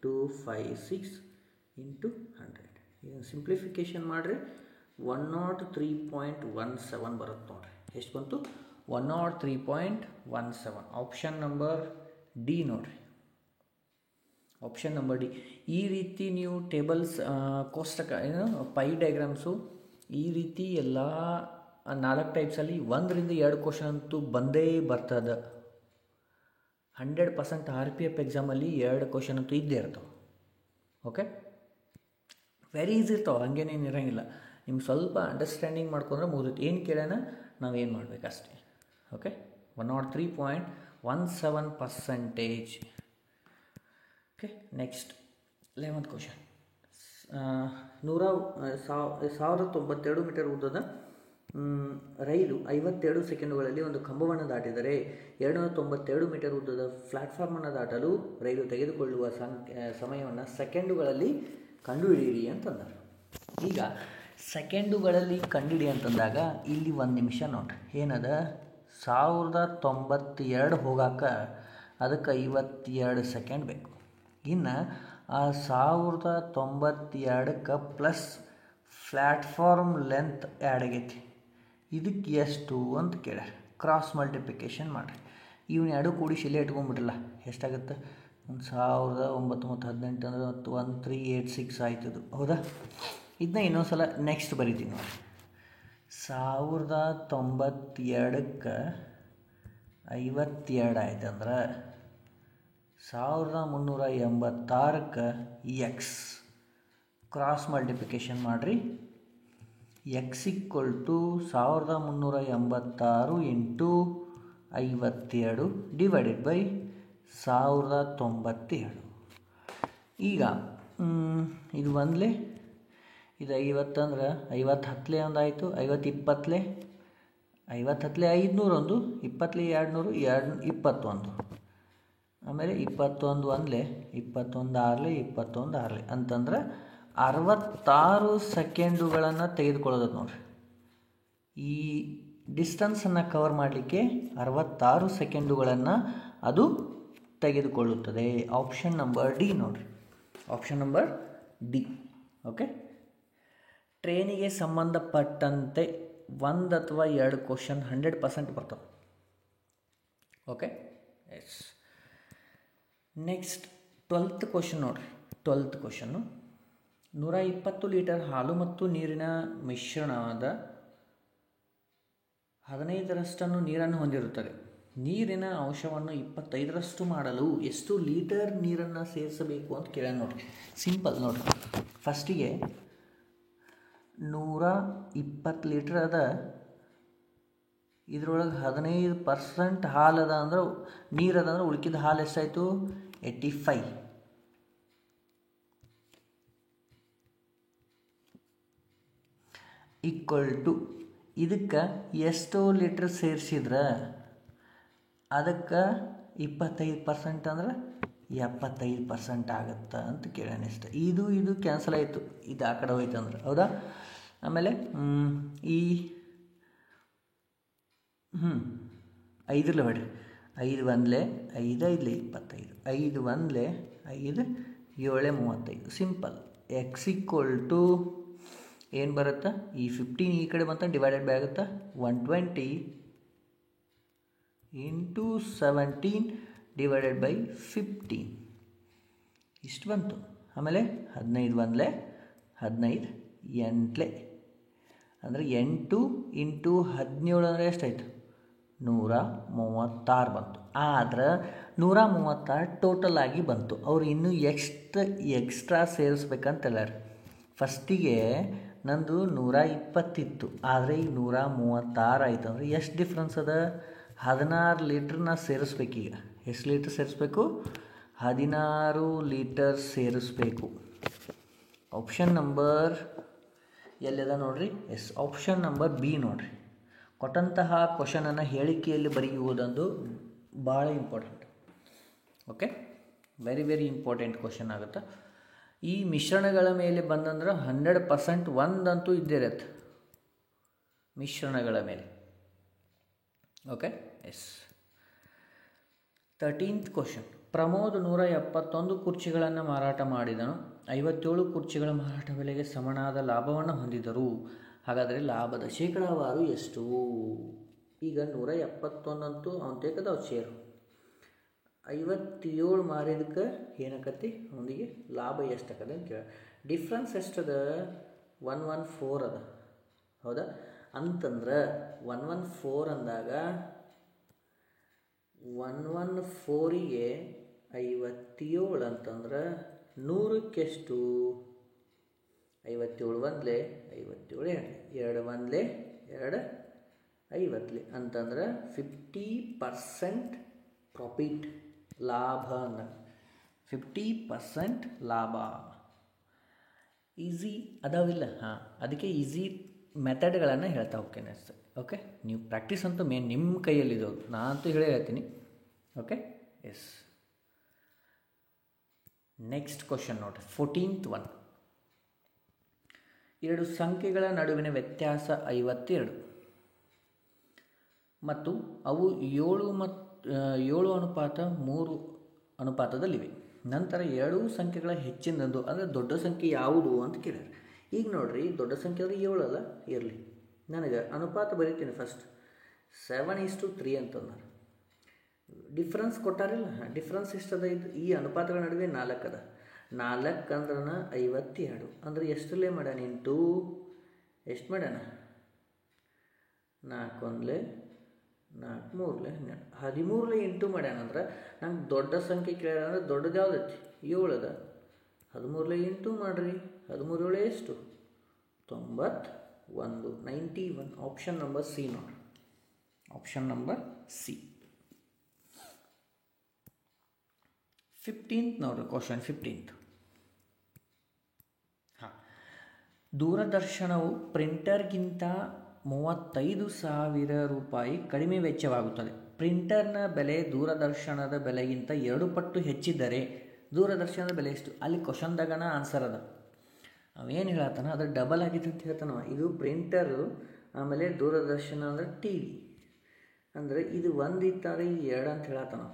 256 ಇಂಟು 100. ಇದನ್ನು ಸಿಂಪ್ಲಿಫಿಕೇಷನ್ ಮಾಡಿರಿ 103.17 ಬರುತ್ತೆ ನೋಡಿರಿ. ಎಷ್ಟು ಬಂತು? 103.17. ಆಪ್ಷನ್ ನಂಬರ್ ಡಿ ನೋಡಿರಿ, ಆಪ್ಷನ್ ನಂಬರ್ ಡಿ. ಈ ರೀತಿ ನೀವು ಟೇಬಲ್ಸ್, ಕೋಷ್ಟಕ, ಏನು ಪೈ ಡಯಾಗ್ರಾಮ್ಸು, ಈ ರೀತಿ ಎಲ್ಲ 4 ಟೈಪ್ಸಲ್ಲಿ 1ರಿಂದ 2 ಕ್ವಶನ್ ಅಂತೂ ಬಂದೇ ಬರ್ತದೆ. 100% RPF ಎಕ್ಸಾಮಲ್ಲಿ 2 ಕ್ವಶನ್ ಅಂತೂ ಇದ್ದೇ ಇರ್ತವೆ. ಓಕೆ, ವೆರಿ ಈಸಿ ಇರ್ತಾವೆ, ಹಂಗೇನೇನು ಇರೋಂಗಿಲ್ಲ. ನಿಮ್ಗೆ ಸ್ವಲ್ಪ ಅಂಡರ್ಸ್ಟ್ಯಾಂಡಿಂಗ್ ಮಾಡ್ಕೊಂಡ್ರೆ ಮುಗಿದೈತೆ. ಏನು ಕೇಳೋಣ, ನಾವೇನು ಮಾಡಬೇಕು ಅಷ್ಟೇ. Okay, 103.17%. Okay, next 11th question. 1092 metre ಉದ್ದದ ರೈಲು 52 ಸೆಕೆಂಡುಗಳಲ್ಲಿ ಒಂದು ಕಂಬವನ್ನು ದಾಟಿದರೆ 292 ಮೀಟರ್ ಉದ್ದದ ಪ್ಲಾಟ್ಫಾರ್ಮನ್ನು ದಾಟಲು ರೈಲು ತೆಗೆದುಕೊಳ್ಳುವ ಸಮಯವನ್ನು ಸೆಕೆಂಡುಗಳಲ್ಲಿ ಕಂಡುಹಿಡಿಯಿರಿ ಅಂತಂದರು. ಈಗ ಸೆಕೆಂಡುಗಳಲ್ಲಿ ಕಂಡುಹಿಡಿ ಅಂತಂದಾಗ ಇಲ್ಲಿ 1 ನಿಮಿಷ ನೋಡ್ರಿ, ಏನದ 1092 ಹೋಗಾಕ ಅದಕ್ಕೆ 52 ಸೆಕೆಂಡ್ ಬೇಕು. ಇನ್ನು ಆ 1092ಕ್ಕೆ ಪ್ಲಸ್ ಪ್ಲ್ಯಾಟ್ಫಾರ್ಮ್ ಲೆಂತ್ ಆ್ಯಡ್ ಆಗೈತಿ, ಇದಕ್ಕೆ ಎಷ್ಟು ಅಂತ ಕೇಳ್ಯಾರ. ಕ್ರಾಸ್ ಮಲ್ಟಿಪ್ಲಿಕೇಶನ್ ಮಾಡಿರಿ. ಇವನ್ನ 2 ಕೂಡಿಸಿ ಇಲ್ಲೇ ಇಟ್ಕೊಂಡ್ಬಿಟ್ರಲ್ಲ, ಎಷ್ಟಾಗುತ್ತೆ? 1918 ಅಂದರೆ 1386 ಆಯ್ತದು, ಹೌದಾ? ಇದನ್ನ ಇನ್ನೊಂದು ಸಲ ನೆಕ್ಸ್ಟ್ ಬರಿತೀನಿ ನೋಡಿ. 1092ಕ್ಕೆ 52 ಆಯ್ತು ಅಂದ್ರೆ 1386ಕ್ಕೆ ಎಕ್ಸ್ ಕ್ರಾಸ್ ಮಲ್ಟಿಪ್ಲಿಕೇಶನ್ ಮಾಡಿರಿ. X equal to 1386 into 52 divided by 1092. ಈಗ ಇದು ಒಂದಲೇ, ಇದು 50 ಅಂದ್ರೆ 50 ಹತ್ತಲೇ ಒಂದು ಆಯಿತು, 50 20 50 ಹತ್ತಲೇ 500 ಒಂದು, 20 200 21, ಆಮೇಲೆ 21 ಒಂದಲೇ 21 6ಲೇ 21 6ಲೇ ಅಂತಂದ್ರೆ 66 ಸೆಕೆಂಡುಗಳನ್ನು ತೆಗೆದುಕೊಳ್ಳೋದು ನೋಡ್ರಿ. ಈ ಡಿಸ್ಟನ್ಸನ್ನು ಕವರ್ ಮಾಡಲಿಕ್ಕೆ 66 ಸೆಕೆಂಡುಗಳನ್ನು ಅದು ತೆಗೆದುಕೊಳ್ಳುತ್ತದೆ. ಆಪ್ಷನ್ ನಂಬರ್ ಡಿ ನೋಡ್ರಿ, ಆಪ್ಷನ್ ನಂಬರ್ ಡಿ. ಓಕೆ, ಟ್ರೈನಿಗೆ ಸಂಬಂಧಪಟ್ಟಂತೆ 1 ಅಥವಾ 2 ಕ್ವಶನ್ 100% ಬರ್ತವೆ. Okay, yes. Next 12th question ನೋಡ್ರಿ. 12th ಕ್ವಶನ್ನು 120 ಲೀಟರ್ ಹಾಲು ಮತ್ತು ನೀರಿನ ಮಿಶ್ರಣದ 15ರಷ್ಟನ್ನು ನೀರನ್ನು ಹೊಂದಿರುತ್ತದೆ. ನೀರಿನ ಅಂಶವನ್ನು 25ರಷ್ಟು ಮಾಡಲು ಎಷ್ಟು ಲೀಟರ್ ನೀರನ್ನು ಸೇರಿಸಬೇಕು ಅಂತ ಕೇಳ ನೋಡ್ರಿ. ಸಿಂಪಲ್ ನೋಡ್ರಿ, ಫಸ್ಟಿಗೆ 120 ಲೀಟ್ರ್ ಅದ, ಇದ್ರೊಳಗೆ 15% ಹಾಲು ಅದ ಅಂದ್ರೆ ನೀರು ಅದ ಅಂದ್ರೆ ಉಳ್ಕಿದ ಹಾಲು ಎಷ್ಟಾಯಿತು? 85. ಈಕ್ವಲ್ ಟು ಇದಕ್ಕೆ ಎಷ್ಟು ಲೀಟ್ರ್ ಸೇರಿಸಿದ್ರೆ ಅದಕ್ಕೆ 25% ಅಂದ್ರೆ 75% ಆಗುತ್ತಾ ಅಂತ ಕೇಳೋಣ ಇಷ್ಟ. ಇದು ಕ್ಯಾನ್ಸಲ್ ಆಯಿತು, ಇದು ಆ ಕಡೆ ಹೋಯ್ತು ಅಂದ್ರೆ, ಹೌದಾ? ಆಮೇಲೆ ಈ 5 ಹೊಡ್ರಿ, 5 1 5 5 25, 5 1 5 7 35. ಸಿಂಪಲ್. ಎಕ್ಸ್ ಈಕ್ವಲ್ ಟು ಏನು ಬರುತ್ತೆ, ಈ 15 ಈ ಕಡೆ ಬಂತ ಡಿವೈಡೆಡ್ ಬೈ ಆಗುತ್ತಾ 120 ಇಂಟು 17 ಡಿವೈಡೆಡ್ ಬೈ 15 ಇಷ್ಟು ಬಂತು. ಆಮೇಲೆ 15 1 15 8 ಅಂದರೆ 8 ಇಂಟು 17 ಅಂದರೆ ಎಷ್ಟಾಯಿತು, 136 ಬಂತು. ಆದ್ರೆ 136 ಟೋಟಲ್ ಆಗಿ ಬಂತು. ಅವ್ರು ಇನ್ನೂ ಎಕ್ಸ್ಟ್ರಾ ಸೇರಿಸ್ಬೇಕಂತ ಹೇಳ್ಯಾರ. ಫಸ್ಟಿಗೆ ನಂದು 120 ಇತ್ತು, ಆದರೆ ಈಗ 136 ಆಯ್ತು. ಅಂದರೆ ಎಷ್ಟು ಡಿಫ್ರೆನ್ಸ್ ಅದ, 16 ಲೀಟ್ರ್ ನಾ ಸೇರಿಸ್ಬೇಕೀಗ. ಎಷ್ಟು ಲೀಟ್ರ್ ಸೇರಿಸ್ಬೇಕು, 16 ಲೀಟರ್ ಸೇರಿಸ್ಬೇಕು. ಆಪ್ಷನ್ ನಂಬರ್ ಎಲ್ಲಿದೆ ನೋಡ್ರಿ, ಎಸ್, ಆಪ್ಷನ್ ನಂಬರ್ ಬಿ ನೋಡ್ರಿ. ಕೊಟ್ಟಂತಹ ಕ್ವಶನನ್ನು ಹೇಳಿಕೆಯಲ್ಲಿ ಬರೆಯುವುದೊಂದು ಭಾಳ important. Okay, very very important question ಆಗುತ್ತೆ. ಈ ಮಿಶ್ರಣಗಳ ಮೇಲೆ ಬಂದಂದ್ರೆ 100% ಒಂದಂತೂ ಇದ್ದೇ ಇರುತ್ತೆ ಮಿಶ್ರಣಗಳ ಮೇಲೆ. Okay, S. 13th question. Pramod 171 ಕುರ್ಚಿಗಳನ್ನು ಮಾರಾಟ ಮಾಡಿದನು. 57 ಕುರ್ಚಿಗಳ ಮಾರಾಟ ಬೆಲೆಗೆ ಸಮನಾದ ಲಾಭವನ್ನು ಹೊಂದಿದರು. ಹಾಗಾದರೆ ಲಾಭದ ಶೇಕಡಾವಾರು ಎಷ್ಟು? ಈಗ 171 ಅಂತೂ ಅವನು ತೆಗೆದವು ಶೇರು, 57 ಮಾರಿದಕ್ಕೆ ಏನಾಕತಿ, ಅವನಿಗೆ ಲಾಭ ಎಷ್ಟಾಕದ ಅಂತ ಕೇಳ. ಡಿಫ್ರೆನ್ಸ್ ಎಷ್ಟದ, 114 ಅದ, ಹೌದಾ? ಅಂತಂದ್ರೆ 114 ಅಂದಾಗ 114ಗೆ 57 ಅಂತಂದ್ರೆ 100ಕ್ಕೆ ಎಷ್ಟು, 57 1 57 2 1 2 50 ಅಂತಂದ್ರೆ 50% ಪ್ರಾಫಿಟ್, ಲಾಭ ಅನ್ನ 50% ಲಾಭ. ಈಸಿ ಅದಾವಿಲ್ಲ. ಅದಕ್ಕೆ ಈಸಿ ಮೆಥಡ್ಗಳನ್ನು ಹೇಳ್ತಾ ಹೋಗ್ತೇನೆ ಅಷ್ಟೇ. ಓಕೆ, ನೀವು ಪ್ರಾಕ್ಟೀಸ್ ಅಂತೂ ಮೇನ್ ನಿಮ್ಮ ಕೈಯಲ್ಲಿದ್ದವು, ನಾನು ಅಂತೂ ಹೇಳೇ ಹೇಳ್ತೀನಿ. Okay, yes. ನೆಕ್ಸ್ಟ್ ಕ್ವಶನ್ ನೋಡಿರಿ, 14th ಒನ್. 2 ಸಂಖ್ಯೆಗಳ ನಡುವಿನ ವ್ಯತ್ಯಾಸ 52 ಮತ್ತು ಅವು 7:3 ಅನುಪಾತದಲ್ಲಿವೆ. ನಂತರ 2 ಸಂಖ್ಯೆಗಳ ಹೆಚ್ಚಿನದು ಅಂದರೆ ದೊಡ್ಡ ಸಂಖ್ಯೆ ಯಾವುದು ಅಂತ ಕೇಳ್ಯಾರ. ಈಗ ನೋಡ್ರಿ, ದೊಡ್ಡ ಸಂಖ್ಯೆ ಅಂದರೆ 7 ಅಲ್ಲ, ಇರಲಿ, ನನಗೆ ಅನುಪಾತ ಬರೀತೀನಿ ಫಸ್ಟ್. 7:3 ಅಂತಂದ್ರೆ ಡಿಫ್ರೆನ್ಸ್ ಕೊಟ್ಟಾರಿಲ್ಲ, ಡಿಫ್ರೆನ್ಸ್ ಎಷ್ಟದ, ಇದು ಈ ಅನುಪಾತಗಳ ನಡುವೆ 4 ಅದ. 4 ಅಂದ್ರೆ 52 ಅಂದರೆ ಎಷ್ಟರಲ್ಲೇ ಮಾಡ್ಯಾನ, ಇಂಟು ಎಷ್ಟು ಮಾಡ್ಯಾನ, 4 1 4 3 13 ಇಂಟು ಮಾಡ್ಯಾನ. ಅಂದ್ರೆ ನಂಗೆ ದೊಡ್ಡ ಸಂಖ್ಯೆ ಕೇಳ್ಯಾರ ಅಂದ್ರೆ ದೊಡ್ಡದು ಯಾವುದೈತಿ, 7 ಅದ. 13 ಇಂಟು ಮಾಡಿರಿ, 13 7 ಎಷ್ಟು, 91, 91. ಆಪ್ಷನ್ ನಂಬರ್ ಸಿ ನೋಡ್ರಿ, ಆಪ್ಷನ್ ನಂಬರ್ ಸಿ. 15th ನೋಡ್ರಿ, ಕ್ವಶನ್ 15th. ದೂರದರ್ಶನವು ಪ್ರಿಂಟರ್ಗಿಂತ 35,000 ರೂಪಾಯಿ ಕಡಿಮೆ ವೆಚ್ಚವಾಗುತ್ತದೆ. ಪ್ರಿಂಟರ್ನ ಬೆಲೆ ದೂರದರ್ಶನದ ಬೆಲೆಗಿಂತ 2 ಪಟ್ಟು ಹೆಚ್ಚಿದ್ದರೆ ದೂರದರ್ಶನದ ಬೆಲೆ ಎಷ್ಟು? ಅಲ್ಲಿ ಕ್ವಶನ್ದಾಗನ ಆನ್ಸರ್ ಅದ. ಅವೇನು ಹೇಳತ್ತಾನ, ಅದು ಡಬಲ್ ಆಗಿತ್ತು ಅಂತ ಹೇಳ್ತಾನವ. ಇದು ಪ್ರಿಂಟರು, ಆಮೇಲೆ ದೂರದರ್ಶನ ಅಂದರೆ ಟಿ ವಿ. ಅಂದರೆ ಇದು 1 ಇತ್ತಾರೆ, ಇದು 2 ಅಂತ ಹೇಳತ್ತಾನ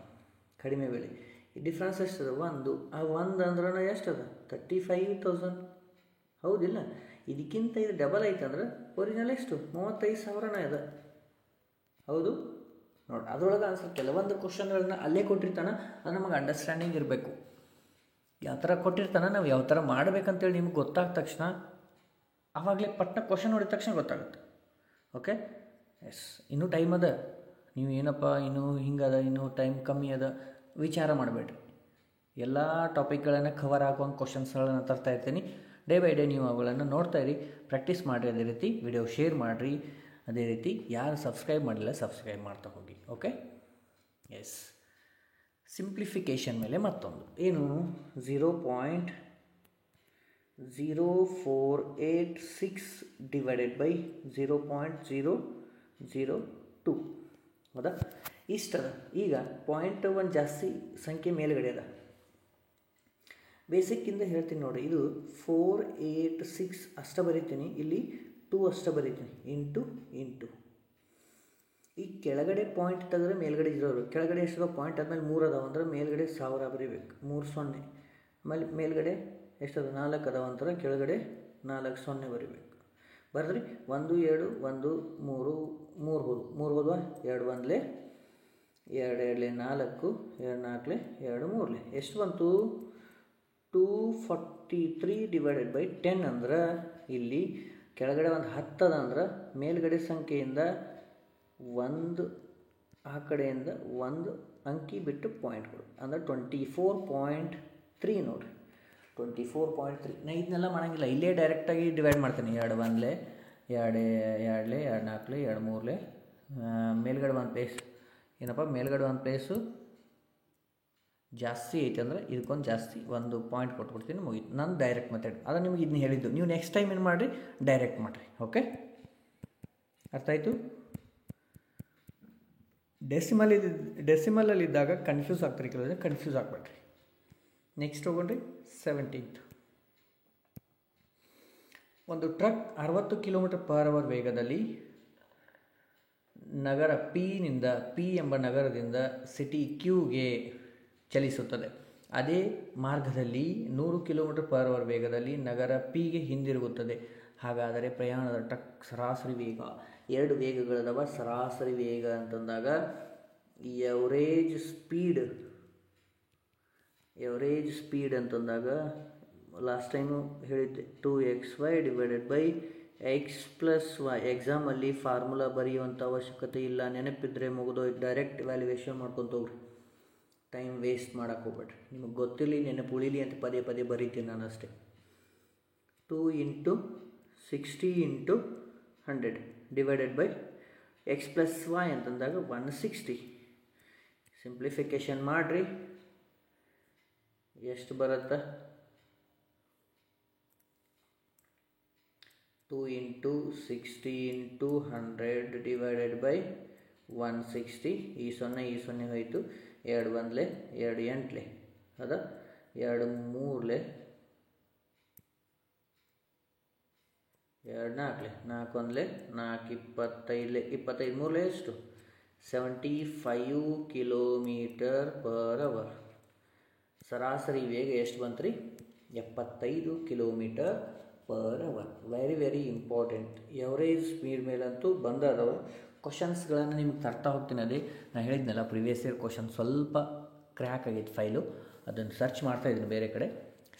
ಕಡಿಮೆ ಬೆಲೆ. ಈ ಡಿಫ್ರೆನ್ಸ್ ಎಷ್ಟದ, 1. ಆ 1 ಅಂದ್ರೆ ಎಷ್ಟದ, 35,000, ಹೌದಿಲ್ಲ? ಇದಕ್ಕಿಂತ ಇದು ಡಬಲ್ ಐತಂದ್ರೆ ಒರಿಜಿನಲ್ ಎಷ್ಟು, 35,000 ಅದ, ಹೌದು ನೋಡಿ. ಅದರೊಳಗೆ ಆನ್ಸರ್ ಕೆಲವೊಂದು ಕ್ವಶನ್ಗಳನ್ನ ಅಲ್ಲೇ ಕೊಟ್ಟಿರ್ತಾನೆ, ಅದು ನಮಗೆ ಅಂಡರ್ಸ್ಟ್ಯಾಂಡಿಂಗ್ ಇರಬೇಕು. ಯಾವ ಥರ ಕೊಟ್ಟಿರ್ತಾನೆ, ನಾವು ಯಾವ ಥರ ಮಾಡಬೇಕಂತೇಳಿ ನಿಮ್ಗೆ ಗೊತ್ತಾದ ತಕ್ಷಣ, ಆವಾಗಲೇ ಪಟ್ನ ಕ್ವಶನ್ ನೋಡಿದ ತಕ್ಷಣ ಗೊತ್ತಾಗುತ್ತೆ. Okay, S. ಇನ್ನೂ ಟೈಮ್ ಅದ, ನೀವು ಏನಪ್ಪ ಇನ್ನೂ ಹಿಂಗದ, ಇನ್ನೂ ಟೈಮ್ ಕಮ್ಮಿ ಅದ, ವಿಚಾರ ಮಾಡಬೇಡ್ರಿ. ಎಲ್ಲ ಟಾಪಿಕ್ಗಳನ್ನು ಕವರ್ ಆಗುವಂಥ ಕ್ವಶನ್ಸ್ಗಳನ್ನು ತರ್ತಾ ಇರ್ತೀನಿ. ಡೇ ಬೈ ಡೇ ನೀವು ಅವುಗಳನ್ನು ನೋಡ್ತಾ ಇರಿ, ಪ್ರಾಕ್ಟೀಸ್ ಮಾಡಿರಿ. ಅದೇ ರೀತಿ ವಿಡಿಯೋ ಶೇರ್ ಮಾಡಿರಿ. ಅದೇ ರೀತಿ ಯಾರು ಸಬ್ಸ್ಕ್ರೈಬ್ ಮಾಡಿಲ್ಲ ಸಬ್ಸ್ಕ್ರೈಬ್ ಮಾಡ್ತಾ ಹೋಗಿ. Okay, S. ಸಿಂಪ್ಲಿಫಿಕೇಷನ್ ಮೇಲೆ ಮತ್ತೊಂದು ಏನು, 0.0486 ಡಿವೈಡೆಡ್ ಬೈ 0.002, ಹೌದಾ? ಇಷ್ಟದ. ಈಗ 0.1 ಜಾಸ್ತಿ ಸಂಖ್ಯೆ ಮೇಲುಗಡೆ ಅದ, ಬೇಸಿಕ್ಕಿಂದ ಹೇಳ್ತೀನಿ ನೋಡಿ. ಇದು 4 8 6 ಅಷ್ಟ ಬರಿತೀನಿ, ಇಲ್ಲಿ 2 ಅಷ್ಟ ಬರಿತೀನಿ, ಇಂಟು ಈ ಕೆಳಗಡೆ ಪಾಯಿಂಟ್ ತೆಗೆದ್ರೆ ಮೇಲ್ಗಡೆ ಇರೋರು, ಕೆಳಗಡೆ ಎಷ್ಟದ ಪಾಯಿಂಟ್ ಆದಮೇಲೆ 3 ಅದಾವ ಅಂದ್ರೆ ಮೇಲ್ಗಡೆ 1000 ಬರೀಬೇಕು, 3 0. ಆಮೇಲೆ ಮೇಲ್ಗಡೆ ಎಷ್ಟದ 4 ಅದಾವ ಅಂತಾರೆ, ಕೆಳಗಡೆ 4 0 ಬರೀಬೇಕು. ಬರ್ದ್ರಿ 1 2 1 3 3 ಹೋದ್ವಾ, 2 1 2 2 4 2 4 2 3 ಎಷ್ಟು ಬಂತು? 243 ಡಿವೈಡೆಡ್ ಬೈ 10 ಅಂದ್ರೆ ಇಲ್ಲಿ ಕೆಳಗಡೆ ಒಂದು 10 ಅದ ಅಂದ್ರೆ ಮೇಲ್ಗಡೆ ಸಂಖ್ಯೆಯಿಂದ ಒಂದು ಆ ಕಡೆಯಿಂದ ಒಂದು ಅಂಕಿ ಬಿಟ್ಟು ಪಾಯಿಂಟ್ ಕೊಡು ಅಂದ್ರೆ 24.3 ನೋಡಿರಿ, 24.3. ನಾ ಇದನ್ನೆಲ್ಲ ಮಾಡೋಂಗಿಲ್ಲ, ಇಲ್ಲೇ ಡೈರೆಕ್ಟಾಗಿ ಡಿವೈಡ್ ಮಾಡ್ತೀನಿ. 2 1 2 2 2 4 2 3 ಮೇಲ್ಗಡೆ ಒಂದು ಪ್ಲೇಸ್ ಏನಪ್ಪ, ಮೇಲ್ಗಡೆ ಒಂದು ಪ್ಲೇಸು ಜಾಸ್ತಿ ಐತೆ ಅಂದರೆ ಇದಕ್ಕೊಂದು ಜಾಸ್ತಿ ಒಂದು ಪಾಯಿಂಟ್ ಕೊಟ್ಬಿಡ್ತೀನಿ, ಮುಗೀತು. ನಾನು ಡೈರೆಕ್ಟ್ ಮೆಥಡ್ ಅದು ನಿಮ್ಗೆ ಇದನ್ನ ಹೇಳಿದ್ದು. ನೀವು ನೆಕ್ಸ್ಟ್ ಟೈಮ್ ಏನು ಮಾಡಿರಿ, ಡೈರೆಕ್ಟ್ ಮಾಡಿರಿ. ಓಕೆ, ಅರ್ಥ ಆಯಿತು? ಡೆಸಿಮಲಲ್ಲಿದ್ದಾಗ ಕನ್ಫ್ಯೂಸ್ ಆಗ್ತಾರೆ, ಕೆಲವೊಂದು ಕನ್ಫ್ಯೂಸ್ ಆಗಬೇಡ್ರಿ. Next ಹೋಗೋಣ್ರಿ 17th. ಒಂದು ಟ್ರಕ್ 60 km/h ವೇಗದಲ್ಲಿ ನಗರ ಪಿ ಎಂಬ ನಗರದಿಂದ ಸಿಟಿ ಕ್ಯೂಗೆ ಚಲಿಸುತ್ತದೆ. ಅದೇ ಮಾರ್ಗದಲ್ಲಿ 100 km/h ವೇಗದಲ್ಲಿ ನಗರ ಪಿಗೆ ಹಿಂದಿರುಗುತ್ತದೆ. ಹಾಗಾದರೆ ಪ್ರಯಾಣದ ಟ್ರಕ್ ಸರಾಸರಿ ವೇಗ, 2 ವೇಗಗಳದವ. ಸರಾಸರಿ ವೇಗ ಅಂತಂದಾಗ ಎವರೇಜ್ ಸ್ಪೀಡ್ ಅಂತಂದಾಗ ಲಾಸ್ಟ್ ಟೈಮು ಹೇಳಿದ್ದೆ 2xy divided by x + y. ಎಕ್ಸಾಮಲ್ಲಿ ಫಾರ್ಮುಲಾ ಬರೆಯುವಂಥ ಅವಶ್ಯಕತೆ ಇಲ್ಲ, ನೆನಪಿದ್ರೆ ಮುಗಿದೋಯ್ತು. ಡೈರೆಕ್ಟ್ ವ್ಯಾಲ್ಯೂಯೇಷನ್ ಮಾಡ್ಕೊತ ಹೋಗ್ರಿ, ಟೈಮ್ ವೇಸ್ಟ್ ಮಾಡೋಕ್ಕೆ ಹೋಗ್ಬೇಡ್ರಿ. ನಿಮಗೆ ಗೊತ್ತಿರಲಿ, ನೆನಪು ಉಳಿಲಿ ಅಂತ ಪದೇ ಪದೇ ಬರೀತೀನಿ ನಾನು ಅಷ್ಟೇ. 2 × 60 × 100 ಡಿವೈಡೆಡ್ ಬೈ x + y ಅಂತಂದಾಗ 160. ಸಿಂಪ್ಲಿಫಿಕೇಷನ್ ಮಾಡಿರಿ, ಎಷ್ಟು ಬರುತ್ತೆ? 2 × 60 × 100 ಡಿವೈಡೆಡ್ ಬೈ 160. ಈ 0 ಹೋಯಿತು. 2 1 2 8 ಅದ, 2 3 2 4 4 1 4 25 25 3 ಎಷ್ಟು? 75 km/h. ಸರಾಸರಿ ವೇಗ ಎಷ್ಟು ಬಂತು ರೀ? 75 km/h. Very important. Average speed ಮೇಲಂತೂ ಬಂದದವ. ಕ್ವಶನ್ಸ್ಗಳನ್ನು ನಿಮ್ಗೆ ತರ್ತಾ ಹೋಗ್ತೀನಿ. ಅದೇ ನಾನು ಹೇಳಿದ್ನಲ್ಲ, ಪ್ರಿವಿಯಸ್ ಇಯರ್ ಕ್ವಶನ್ ಸ್ವಲ್ಪ ಕ್ರ್ಯಾಕ್ ಆಗೈತೆ ಫೈಲು, ಅದನ್ನು ಸರ್ಚ್ ಮಾಡ್ತಾಯಿದ್ದೀನಿ ಬೇರೆ ಕಡೆ.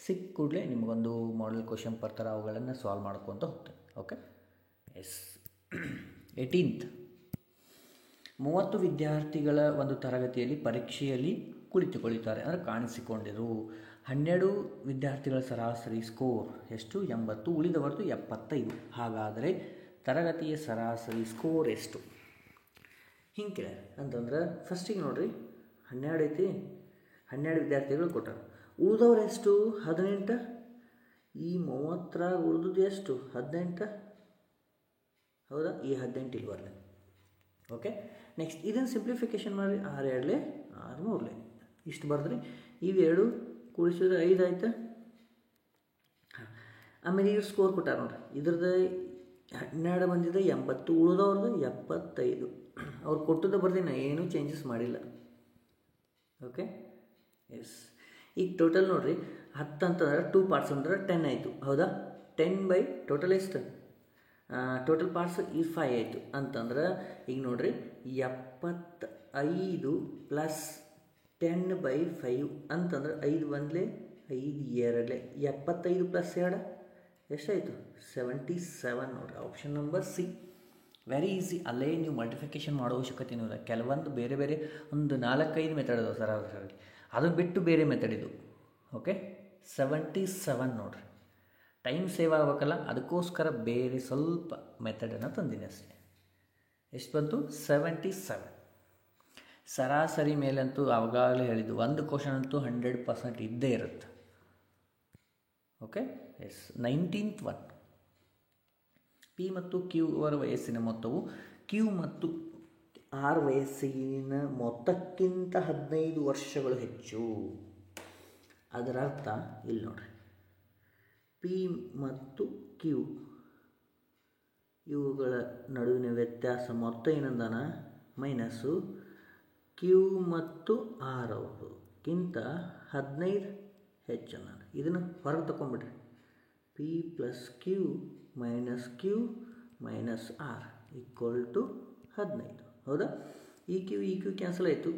ಸಿಕ್ಕ ಕೂಡಲೇ ನಿಮಗೊಂದು ಮಾಡೆಲ್ ಕ್ವಶನ್ ಬರ್ತಾರ, ಅವುಗಳನ್ನು ಸಾಲ್ವ್ ಮಾಡ್ಕೊತ ಹೋಗ್ತೇನೆ. Okay, S. 18th. 30 ವಿದ್ಯಾರ್ಥಿಗಳ ಒಂದು ತರಗತಿಯಲ್ಲಿ ಪರೀಕ್ಷೆಯಲ್ಲಿ ಕುಳಿತುಕೊಳ್ಳುತ್ತಾರೆ ಅಂದರೆ ಕಾಣಿಸಿಕೊಂಡಿರು. 12 ವಿದ್ಯಾರ್ಥಿಗಳ ಸರಾಸರಿ ಸ್ಕೋರ್ ಎಷ್ಟು? 80. ಉಳಿದವರದು 75. ಹಾಗಾದರೆ ತರಗತಿಯ ಸರಾಸರಿ ಸ್ಕೋರ್ ಎಷ್ಟು? ಹಿಂಗೆ ಅಂತಂದ್ರೆ ಫಸ್ಟಿಗೆ ನೋಡಿರಿ, 12 ಐತಿ, 12 ವಿದ್ಯಾರ್ಥಿಗಳು ಕೊಟ್ಟರು. ಉಳಿದವ್ರು ಎಷ್ಟು? 18. ಈ 30 ಉಳಿದು ಎಷ್ಟು? 18. ಹೌದಾ? ಈ 18 ಇಲ್ಲಿ ಬರಲಿ. ಓಕೆ, ನೆಕ್ಸ್ಟ್ ಇದನ್ನು ಸಿಂಪ್ಲಿಫಿಕೇಷನ್ ಮಾಡಿ 6 2 6 3 ಇಷ್ಟು ಬರೆದ್ರಿ. ಇವೆರಡು ಕೂಡಿಸಿದ್ರೆ 5 ಆಯ್ತಾ? ಆಮೇಲೆ ಇವ್ರು ಸ್ಕೋರ್ ಕೊಟ್ಟಾರ ನೋಡ್ರಿ, ಇದ್ರದ್ದು 12 ಬಂದಿದೆ 80, ಉಳಿದವ್ರದ್ದು 75. ಅವ್ರು ಕೊಟ್ಟದ್ದು ಬರ್ತೀನಿ, ಏನೂ ಚೇಂಜಸ್ ಮಾಡಿಲ್ಲ. Okay, yes. ಈಗ ಟೋಟಲ್ ನೋಡಿರಿ, 10 ಅಂತಂದ್ರೆ 2 ಪಾರ್ಟ್ಸ್ ಅಂದ್ರೆ 10 ಆಯಿತು. ಹೌದಾ? 10 ಬೈ ಟೋಟಲ್ ಎಷ್ಟು? ಟೋಟಲ್ ಪಾರ್ಟ್ಸ್ ಈ 5 ಆಯಿತು ಅಂತಂದ್ರೆ ಈಗ ನೋಡಿರಿ, 75 ಪ್ಲಸ್ 10 ಬೈ 5 ಅಂತಂದ್ರೆ 5 1 5 2 75 ಪ್ಲಸ್ 2 ಎಷ್ಟಾಯಿತು? 77 ನೋಡಿರಿ. Option number C. Very easy. ಅಲ್ಲೇ ನೀವು ಮಲ್ಟಿಫಿಕೇಷನ್ ಮಾಡೋ ಅವಶ್ಯಕತೆಯೂ ಇಲ್ಲ. ಕೆಲವೊಂದು ಬೇರೆ ಬೇರೆ ಒಂದು 4-5 ಮೆಥಡ್ ಅದಾವೆ ಸರಾಸರಿ, ಅದು ಬಿಟ್ಟು ಬೇರೆ ಮೆಥಡ್ ಇದು. ಓಕೆ, 77 ನೋಡಿರಿ. ಟೈಮ್ ಸೇವ್ ಆಗಬೇಕಲ್ಲ, ಅದಕ್ಕೋಸ್ಕರ ಬೇರೆ ಸ್ವಲ್ಪ ಮೆಥಡನ್ನು ತಂದಿನಿ ಅಷ್ಟೇ. ಎಷ್ಟು ಬಂತು? 77. ಸರಾಸರಿ ಮೇಲಂತೂ ಆವಾಗಲೇ ಹೇಳಿದ್ದು, ಒಂದು ಕ್ವಶನ್ ಅಂತೂ 100% ಇದ್ದೇ ಇರುತ್ತೆ. Okay, yes. 19th one. P ಮತ್ತು ಕ್ಯೂ ಅವರ ವಯಸ್ಸಿನ ಮೊತ್ತವು ಕ್ಯೂ ಮತ್ತು ಆರ್ ವಯಸ್ಸಿನ ಮೊತ್ತಕ್ಕಿಂತ 15 ವರ್ಷಗಳು ಹೆಚ್ಚು. ಅದರ ಅರ್ಥ ಇಲ್ಲಿ ನೋಡ್ರಿ, ಪಿ ಮತ್ತು ಕ್ಯೂ ಇವುಗಳ ನಡುವಿನ ವ್ಯತ್ಯಾಸ ಮೊತ್ತ ಏನಂದಾನ ಮೈನಸ್ಸು ಕ್ಯೂ ಮತ್ತು ಆರ್ ಅವ್ರಕ್ಕಿಂತ 15 ಹೆಚ್ಚು ನಾನು ಇದನ್ನು ಹೊರಗೆ ತಗೊಂಡ್ಬಿಡ್ರಿ. P plus Q minus R equal to 15. ಹೌದಾ? ಈ ಕ್ಯೂ ಕ್ಯಾನ್ಸಲ್ ಆಯಿತು.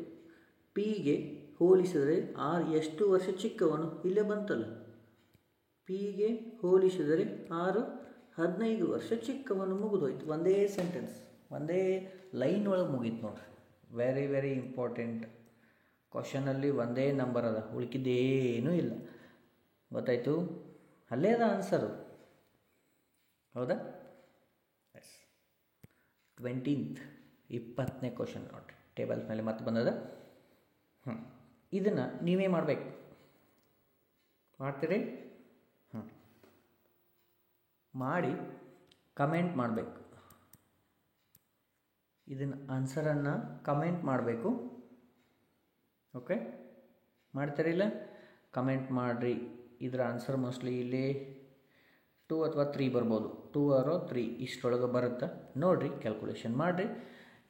ಪಿಗೆ ಹೋಲಿಸಿದರೆ ಆರ್ ಎಷ್ಟು ವರ್ಷ ಚಿಕ್ಕವನು ಇಲ್ಲೇ ಬಂತಲ್ಲ. ಪಿಗೆ ಹೋಲಿಸಿದರೆ ಆರು 15 ವರ್ಷ ಚಿಕ್ಕವನು. ಮುಗಿದೋಯ್ತು. ಒಂದೇ ಸೆಂಟೆನ್ಸ್, ಒಂದೇ ಲೈನ್ ಒಳಗೆ ಮುಗೀತು ನೋಡ್ರಿ. Very very important. ಕ್ವಶನಲ್ಲಿ ಒಂದೇ ನಂಬರ್ ಅದ, ಉಳ್ಕಿದ್ದೇನೂ ಇಲ್ಲ. ಗೊತ್ತಾಯಿತು? ಅಲ್ಲೇ ಅದ ಆನ್ಸರು. ಹೌದಾ? ಎಸ್. 20ನೇ ಕ್ವಶನ್ ನೋಡಿರಿ, ಟೇಬಲ್ ಮೇಲೆ ಮತ್ತೆ ಬಂದದ. ಇದನ್ನು ನೀವೇ ಮಾಡಬೇಕು. ಮಾಡ್ತೀರಿ? ಮಾಡಿ ಕಮೆಂಟ್ ಮಾಡಬೇಕು. ಇದನ್ನು ಆನ್ಸರನ್ನು ಕಮೆಂಟ್ ಮಾಡಬೇಕು. ಓಕೆ, ಮಾಡ್ತೀರಿಲ್ಲ? ಕಮೆಂಟ್ ಮಾಡಿರಿ. ಇದರ ಆನ್ಸರ್ ಮೋಸ್ಟ್ಲಿ ಇಲ್ಲಿ 2 ಅಥವಾ 3 ಬರ್ಬೋದು. 2 ಆರೋ 3 ಇಷ್ಟರೊಳಗೆ ಬರುತ್ತೆ. ನೋಡಿರಿ, ಕ್ಯಾಲ್ಕುಲೇಷನ್ ಮಾಡಿರಿ.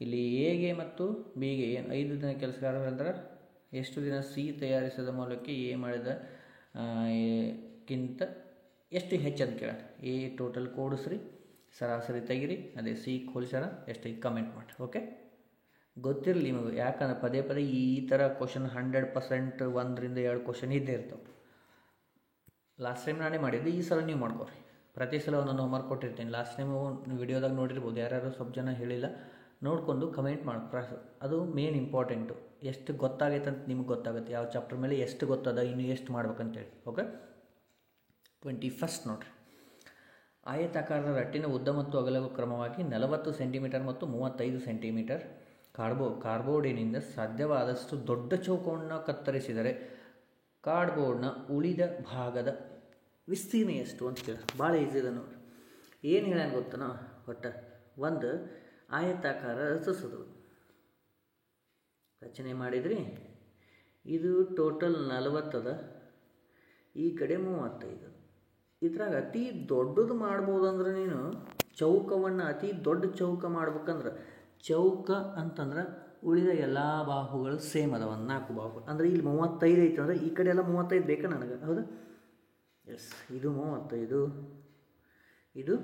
ಇಲ್ಲಿ ಎಗೆ ಮತ್ತು ಬಿಗೆ ಏನು 5 ದಿನ ಕೆಲಸಗಾರ ಅಂದ್ರೆ ಎಷ್ಟು ದಿನ ಸಿ ತಯಾರಿಸಿದ ಮೂಲಕ್ಕೆ ಎ ಮಾಡಿದ ಕಿಂತ ಎಷ್ಟು ಹೆಚ್ಚಂತ ಕೇಳ. ಎ ಟೋಟಲ್ ಕೂಡಿಸ್ರಿ, ಸರಾಸರಿ ತೆಗಿರಿ, ಅದೇ ಸಿ ಹೋಲಿಸ್ಯಾರ ಎಷ್ಟೈತೆ ಕಮೆಂಟ್ ಮಾಡಿರಿ. ಓಕೆ, ಗೊತ್ತಿರಲಿ ನಿಮಗೆ. ಯಾಕಂದ್ರೆ ಪದೇ ಪದೇ ಈ ಥರ ಕ್ವಶನ್ 100% 1ರಿಂದ 2 ಕ್ವಶನ್ ಇದ್ದೇ ಇರ್ತವೆ. ಲಾಸ್ಟ್ ಟೈಮ್ ನಾನೇ ಮಾಡಿದ್ದೆ, ಈ ಸಲ ನೀವು ಮಾಡ್ಕೊರಿ. ಪ್ರತಿ ಸಲ ಒಂದೊಂದು ಹೋಮ್ವರ್ಕ್ ಕೊಟ್ಟಿರ್ತೀನಿ. ಲಾಸ್ಟ್ ಟೈಮು ವಿಡಿಯೋದಾಗ ನೋಡಿರ್ಬೋದು, ಯಾರ್ಯಾರು ಸ್ವಲ್ಪ ಜನ ಹೇಳಿಲ್ಲ. ನೋಡಿಕೊಂಡು ಕಮೆಂಟ್ ಮಾಡಿ. ಅದು ಮೇನ್ ಇಂಪಾರ್ಟೆಂಟು. ಎಷ್ಟು ಗೊತ್ತಾಗೈತೆ ಅಂತ ನಿಮ್ಗೆ ಗೊತ್ತಾಗುತ್ತೆ, ಯಾವ ಚಾಪ್ಟರ್ ಮೇಲೆ ಎಷ್ಟು ಗೊತ್ತದ, ಇನ್ನು ಎಷ್ಟು ಮಾಡ್ಬೇಕಂತೇಳಿ. ಓಕೆ, 21 ನೋಡಿರಿ. ಆಯತಾಕಾರದ ರಟ್ಟಿನ ಉದ್ದ ಮತ್ತು ಅಗಲವು ಕ್ರಮವಾಗಿ 40 ಸೆಂಟಿಮೀಟರ್ ಮತ್ತು 35 ಸೆಂಟಿಮೀಟರ್. ಕಾರ್ಡ್ಬೋರ್ಡಿನಿಂದ ಸಾಧ್ಯವಾದಷ್ಟು ದೊಡ್ಡ ಚೌಕವನ್ನು ಕತ್ತರಿಸಿದರೆ ಕಾರ್ಡ್ಬೋರ್ಡ್ನ ಉಳಿದ ಭಾಗದ ವಿಸ್ತೀರ್ಣ ಎಷ್ಟು ಅಂತ ಕೇಳಿ. ಭಾಳ ಈಸಿ ಇದೆ ನೋಡಿ. ಏನು ಹೇಳ್ಯಾನ ಗೊತ್ತನೋ, ಒಟ್ಟು ಒಂದು ಆಯತಾಕಾರ ರಚಿಸೋದು. ರಚನೆ ಮಾಡಿದ್ರಿ. ಇದು ಟೋಟಲ್ 40 ಅದ, ಈ ಕಡೆ 35. ಇದ್ರಾಗ ಅತಿ ದೊಡ್ಡದು ಮಾಡ್ಬೋದು ಅಂದ್ರೆ ನೀನು ಚೌಕವನ್ನು ಅತಿ ದೊಡ್ಡ ಚೌಕ ಮಾಡ್ಬೇಕಂದ್ರೆ, ಚೌಕ ಅಂತಂದ್ರೆ ಉಳಿದ ಎಲ್ಲ ಬಾಹುಗಳು ಸೇಮ್ ಅದಾವ, 4 ಬಾಹುಗಳು. ಅಂದರೆ ಇಲ್ಲಿ 35 ಐತೆ ಅಂದರೆ ಈ ಕಡೆ ಎಲ್ಲ 35 ಬೇಕಾ ನನಗೆ? ಹೌದಾ? ಎಸ್, ಇದು 35, ಇದು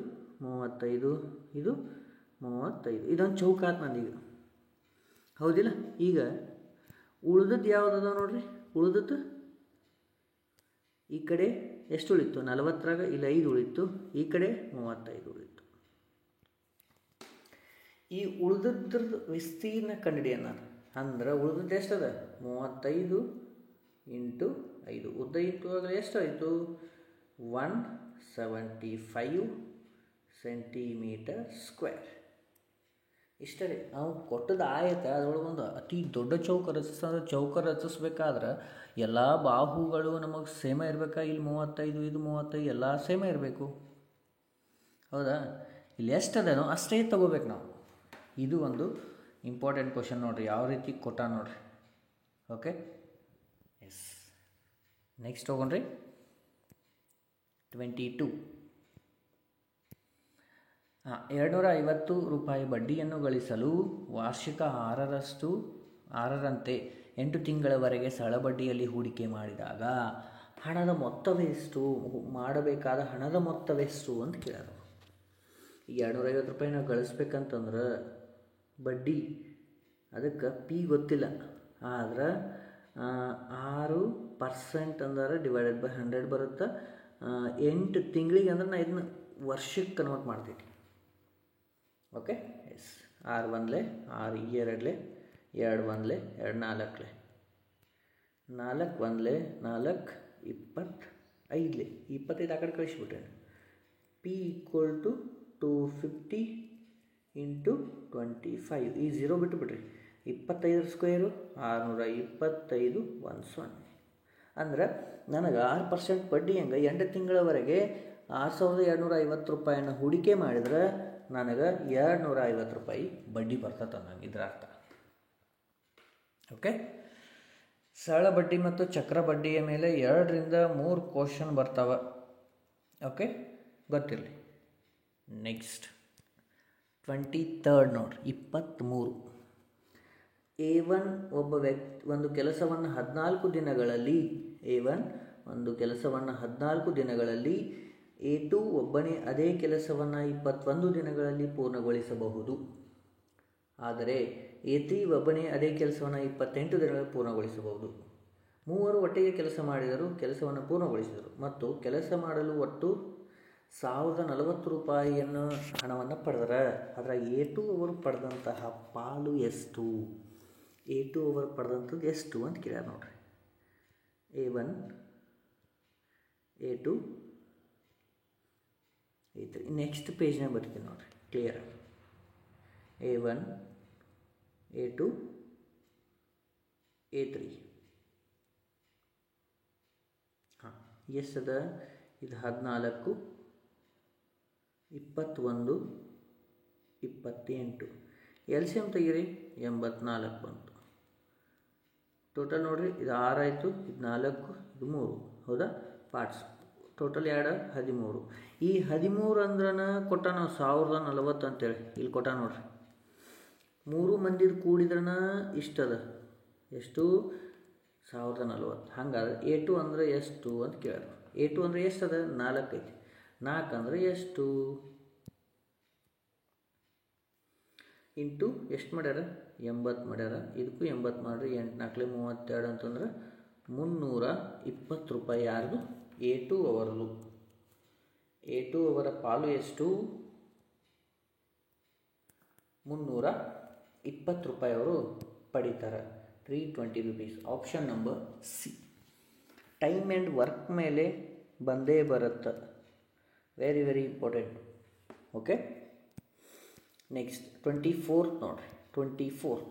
35, ಇದು 35. ಇದೊಂದು ಚೌಕ ಆಯ್ತು ನಂದೀಗ. ಹೌದಿಲ್ಲ? ಈಗ ಉಳಿದದ್ದು ಯಾವುದದ ನೋಡ್ರಿ. ಉಳಿದದ್ದು ಈ ಕಡೆ ಎಷ್ಟು ಉಳಿತು? 40ರಾಗ ಇಲ್ಲಿ 5 ಉಳಿತು, ಈ ಕಡೆ 35 ಉಳಿತು. ಈ ಉಳಿದದ್ರದ್ದು ವಿಸ್ತೀರ್ಣ ಕಂಡಿಡಿಯ ನಾನು. ಅಂದ್ರೆ ಉಳಿದದ್ದು ಎಷ್ಟದ? 35 × 5. ಉದ್ದ ಇಟ್ಟುವಾಗಲೇ ಎಷ್ಟಾಯಿತು? 175 ಸೆಂಟಿಮೀಟರ್ ಸ್ಕ್ವೇರ್. ಇಷ್ಟೇ ರೀ. ನಾವು ಕೊಟ್ಟದ ಆಯತ ಅದರೊಳಗೊಂದು ಅತಿ ದೊಡ್ಡ ಚೌಕ ರಚಿಸ್ಬೇಕಾದ್ರೆ ಎಲ್ಲ ಬಾಹುಗಳು ನಮಗೆ ಸೇಮ ಇರಬೇಕಾ? ಇಲ್ಲಿ 35, ಇದು 35, ಎಲ್ಲ ಸೇಮ ಇರಬೇಕು. ಹೌದಾ? ಇಲ್ಲಿ ಎಷ್ಟದೇನೋ ಅಷ್ಟೇ ತಗೋಬೇಕು ನಾವು. ಇದು ಒಂದು ಇಂಪಾರ್ಟೆಂಟ್ ಕ್ವಶನ್ ನೋಡಿರಿ, ಯಾವ ರೀತಿ ಕೊಟ್ಟ ನೋಡಿರಿ. Okay, yes. ನೆಕ್ಸ್ಟ್ ಹೋಗೋಣ್ರಿ. 22. 250 ರೂಪಾಯಿ ಬಡ್ಡಿಯನ್ನು ಗಳಿಸಲು ವಾರ್ಷಿಕ 6ರಂತೆ 8 ತಿಂಗಳವರೆಗೆ ಸರಳ ಬಡ್ಡಿಯಲ್ಲಿ ಹೂಡಿಕೆ ಮಾಡಿದಾಗ ಹಣದ ಮೊತ್ತವೆಷ್ಟು? ಮಾಡಬೇಕಾದ ಹಣದ ಮೊತ್ತವೆಷ್ಟು ಅಂತ ಕೇಳೋದು. ಈಗ 250 ರೂಪಾಯಿ ನಾವು ಗಳಿಸ್ಬೇಕಂತಂದ್ರೆ ಬಡ್ಡಿ ಅದಕ್ಕೆ ಪಿ ಗೊತ್ತಿಲ್ಲ, ಆದ್ರೆ 6% ಅಂದ್ರೆ ಡಿವೈಡೆಡ್ ಬೈ 100 ಬರುತ್ತೆ. 8 ತಿಂಗಳಿಗೆ ಅಂದ್ರೆ ನಾ ಇದನ್ನ ವರ್ಷಕ್ಕೆ ಕನ್ವರ್ಟ್ ಮಾಡ್ತೀನಿ. Okay, S. 6 1 6, 2 2 1 2 4 4 1 4 25. 25 ಆ ಕಡೆ ಕಳಿಸ್ಬಿಟ್ರೆ ಪಿ ಈಕ್ವಲ್ ಟು 250 × 25. ಈ 0 ಬಿಟ್ಟುಬಿಡ್ರಿ. 25 ಸ್ಕ್ವೇರು 625, 10. ಅಂದ್ರೆ ನನಗೆ 6% ಬಡ್ಡಿ ಹೆಂಗೆ 8 ತಿಂಗಳವರೆಗೆ 6250 ರೂಪಾಯಿನ ಹೂಡಿಕೆ ಮಾಡಿದ್ರೆ ನನಗೆ 250 ರೂಪಾಯಿ ಬಡ್ಡಿ ಬರ್ತದೆ ನನಗೆ, ಇದರ ಅರ್ಥ. ಓಕೆ, ಸರಳ ಬಡ್ಡಿ ಮತ್ತು ಚಕ್ರ ಬಡ್ಡಿಯ ಮೇಲೆ 2ರಿಂದ 3 ಕ್ವಶನ್ ಬರ್ತಾವೆ. ಓಕೆ, ಗೊತ್ತಿರಲಿ. ನೆಕ್ಸ್ಟ್ 23 ನೋಡ್ರಿ, 23. A1 ಒಂದು ಕೆಲಸವನ್ನು 14 ದಿನಗಳಲ್ಲಿ A2 ಒಬ್ಬನೇ ಅದೇ ಕೆಲಸವನ್ನು 21 ದಿನಗಳಲ್ಲಿ ಪೂರ್ಣಗೊಳಿಸಬಹುದು. ಆದರೆ A3 ಒಬ್ಬನೇ ಅದೇ ಕೆಲಸವನ್ನು 28 ದಿನಗಳಲ್ಲಿ ಪೂರ್ಣಗೊಳಿಸಬಹುದು. ಮೂವರು ಒಟ್ಟಿಗೆ ಕೆಲಸವನ್ನು ಪೂರ್ಣಗೊಳಿಸಿದರು ಮತ್ತು ಕೆಲಸ ಮಾಡಲು ಒಟ್ಟು 1040 ರೂಪಾಯಿಯನ್ನು ಹಣವನ್ನು ಪಡೆದರ. ಅದರ A2 ಅವರು ಪಡೆದಂತಹ ಪಾಲು ಎಷ್ಟು? A2 ಅವರು ಪಡೆದಂಥದ್ದು ಎಷ್ಟು ಅಂತ ಕೇಳ್ಯಾರ ನೋಡ್ರಿ. A1, A2, A3. ನೆಕ್ಸ್ಟ್ ಪೇಜ್ನಾಗ ಬರ್ತೀನಿ ನೋಡ್ರಿ, ಕ್ಲಿಯರ್. A1, A2, A3. ಎಷ್ಟದ? ಇದು 14, 21, 28. LCM ತೆಗೀರಿ, 84 ಬಂತು. ಟೋಟಲ್ ನೋಡ್ರಿ, ಇದು 6 ಆಯಿತು, ಇದು 4, ಇದು 3. ಹೌದಾ? Parts total 2, 13. ಈ 13 ಅಂದ್ರನ ಕೊಟ್ಟ ನಾವು 1040 ಅಂತೇಳಿ ಇಲ್ಲಿ ಕೊಟ್ಟ ನೋಡ್ರಿ. 3 ಮಂದಿದು ಕೂಡಿದ್ರನ ಇಷ್ಟದ. ಎಷ್ಟು? 1040. ಹಂಗಾದ್ರೆ A2 ಅಂದರೆ ಎಷ್ಟು ಅಂತ ಕೇಳಿದ್ರು. A2 ಅಂದರೆ ಎಷ್ಟದ? 4 ಐತಿ. 4 ಅಂದರೆ ಎಷ್ಟು? ಇಂಟು ಎಷ್ಟು ಮಾಡ್ಯಾರ? 80 ಮಾಡ್ಯಾರ. ಇದಕ್ಕೂ 80 ಮಾಡಿರಿ. 8 4 32 ಅಂತಂದ್ರೆ 320 ರೂಪಾಯಿ. ಯಾರ್ದು? A2 ಅವರದು. A2 ಅವರ ಪಾಲು ಎಷ್ಟು? 320 ರೂಪಾಯಿ ಅವರು ಪಡಿತಾರೆ. 320 rupees. Option number C. Time and work ಮೇಲೆ ಬಂದೇ ಬರುತ್ತೆ. Very very important. Okay, next 24th ನೋಡ್ರಿ. 24th,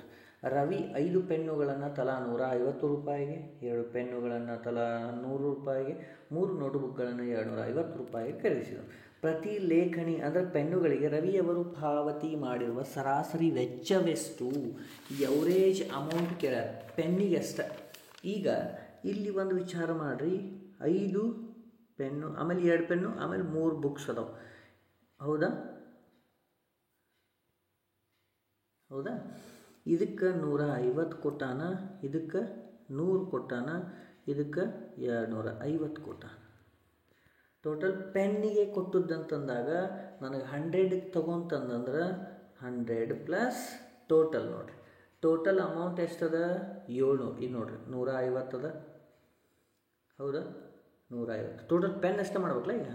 ರವಿ 5 ಪೆನ್ನುಗಳನ್ನು ತಲಾ 150 ರೂಪಾಯಿಗೆ, 2 ಪೆನ್ನುಗಳನ್ನು ತಲಾ 100 ರೂಪಾಯಿಗೆ, 3 ನೋಟ್ಬುಕ್ಗಳನ್ನು 250 ರೂಪಾಯಿಗೆ ಖರೀದಿಸಿದರು. ಪ್ರತಿ ಲೇಖನಿ ಅಂದರೆ ಪೆನ್ನುಗಳಿಗೆ ರವಿಯವರು ಪಾವತಿ ಮಾಡಿರುವ ಸರಾಸರಿ ವೆಚ್ಚವೆಷ್ಟು? ಎವರೇಜ್ ಅಮೌಂಟ್ ಕೇಳ್ಯಾರ, ಪೆನ್ನಿಗೆ ಅಷ್ಟ. ಈಗ ಇಲ್ಲಿ ಒಂದು ವಿಚಾರ ಮಾಡಿರಿ. 5 ಪೆನ್ನು, ಆಮೇಲೆ 2 ಪೆನ್ನು, ಆಮೇಲೆ 3 ಬುಕ್ಸ್ ಅದಾವೆ. ಹೌದಾ? ಇದಕ್ಕೆ 150 ಕೊಟ್ಟಾನ, ಇದಕ್ಕೆ 100 ಕೊಟ್ಟಾನ, ಇದಕ್ಕೆ 250 ಕೊಟ್ಟಾನ. ಟೋಟಲ್ ಪೆನ್ನಿಗೆ ಕೊಟ್ಟದ್ದಂತಂದಾಗ ನನಗೆ 100 ತೊಗೊಂತಂದ್ರೆ 100 ಪ್ಲಸ್ ಟೋಟಲ್ ನೋಡ್ರಿ. ಟೋಟಲ್ ಅಮೌಂಟ್ ಎಷ್ಟದ? 700. ಇದು ನೋಡ್ರಿ, 150 ಅದ. ಹೌದಾ? 150. ಟೋಟಲ್ ಪೆನ್ ಎಷ್ಟು ಮಾಡ್ಬೇಕಲ್ಲ ಈಗ?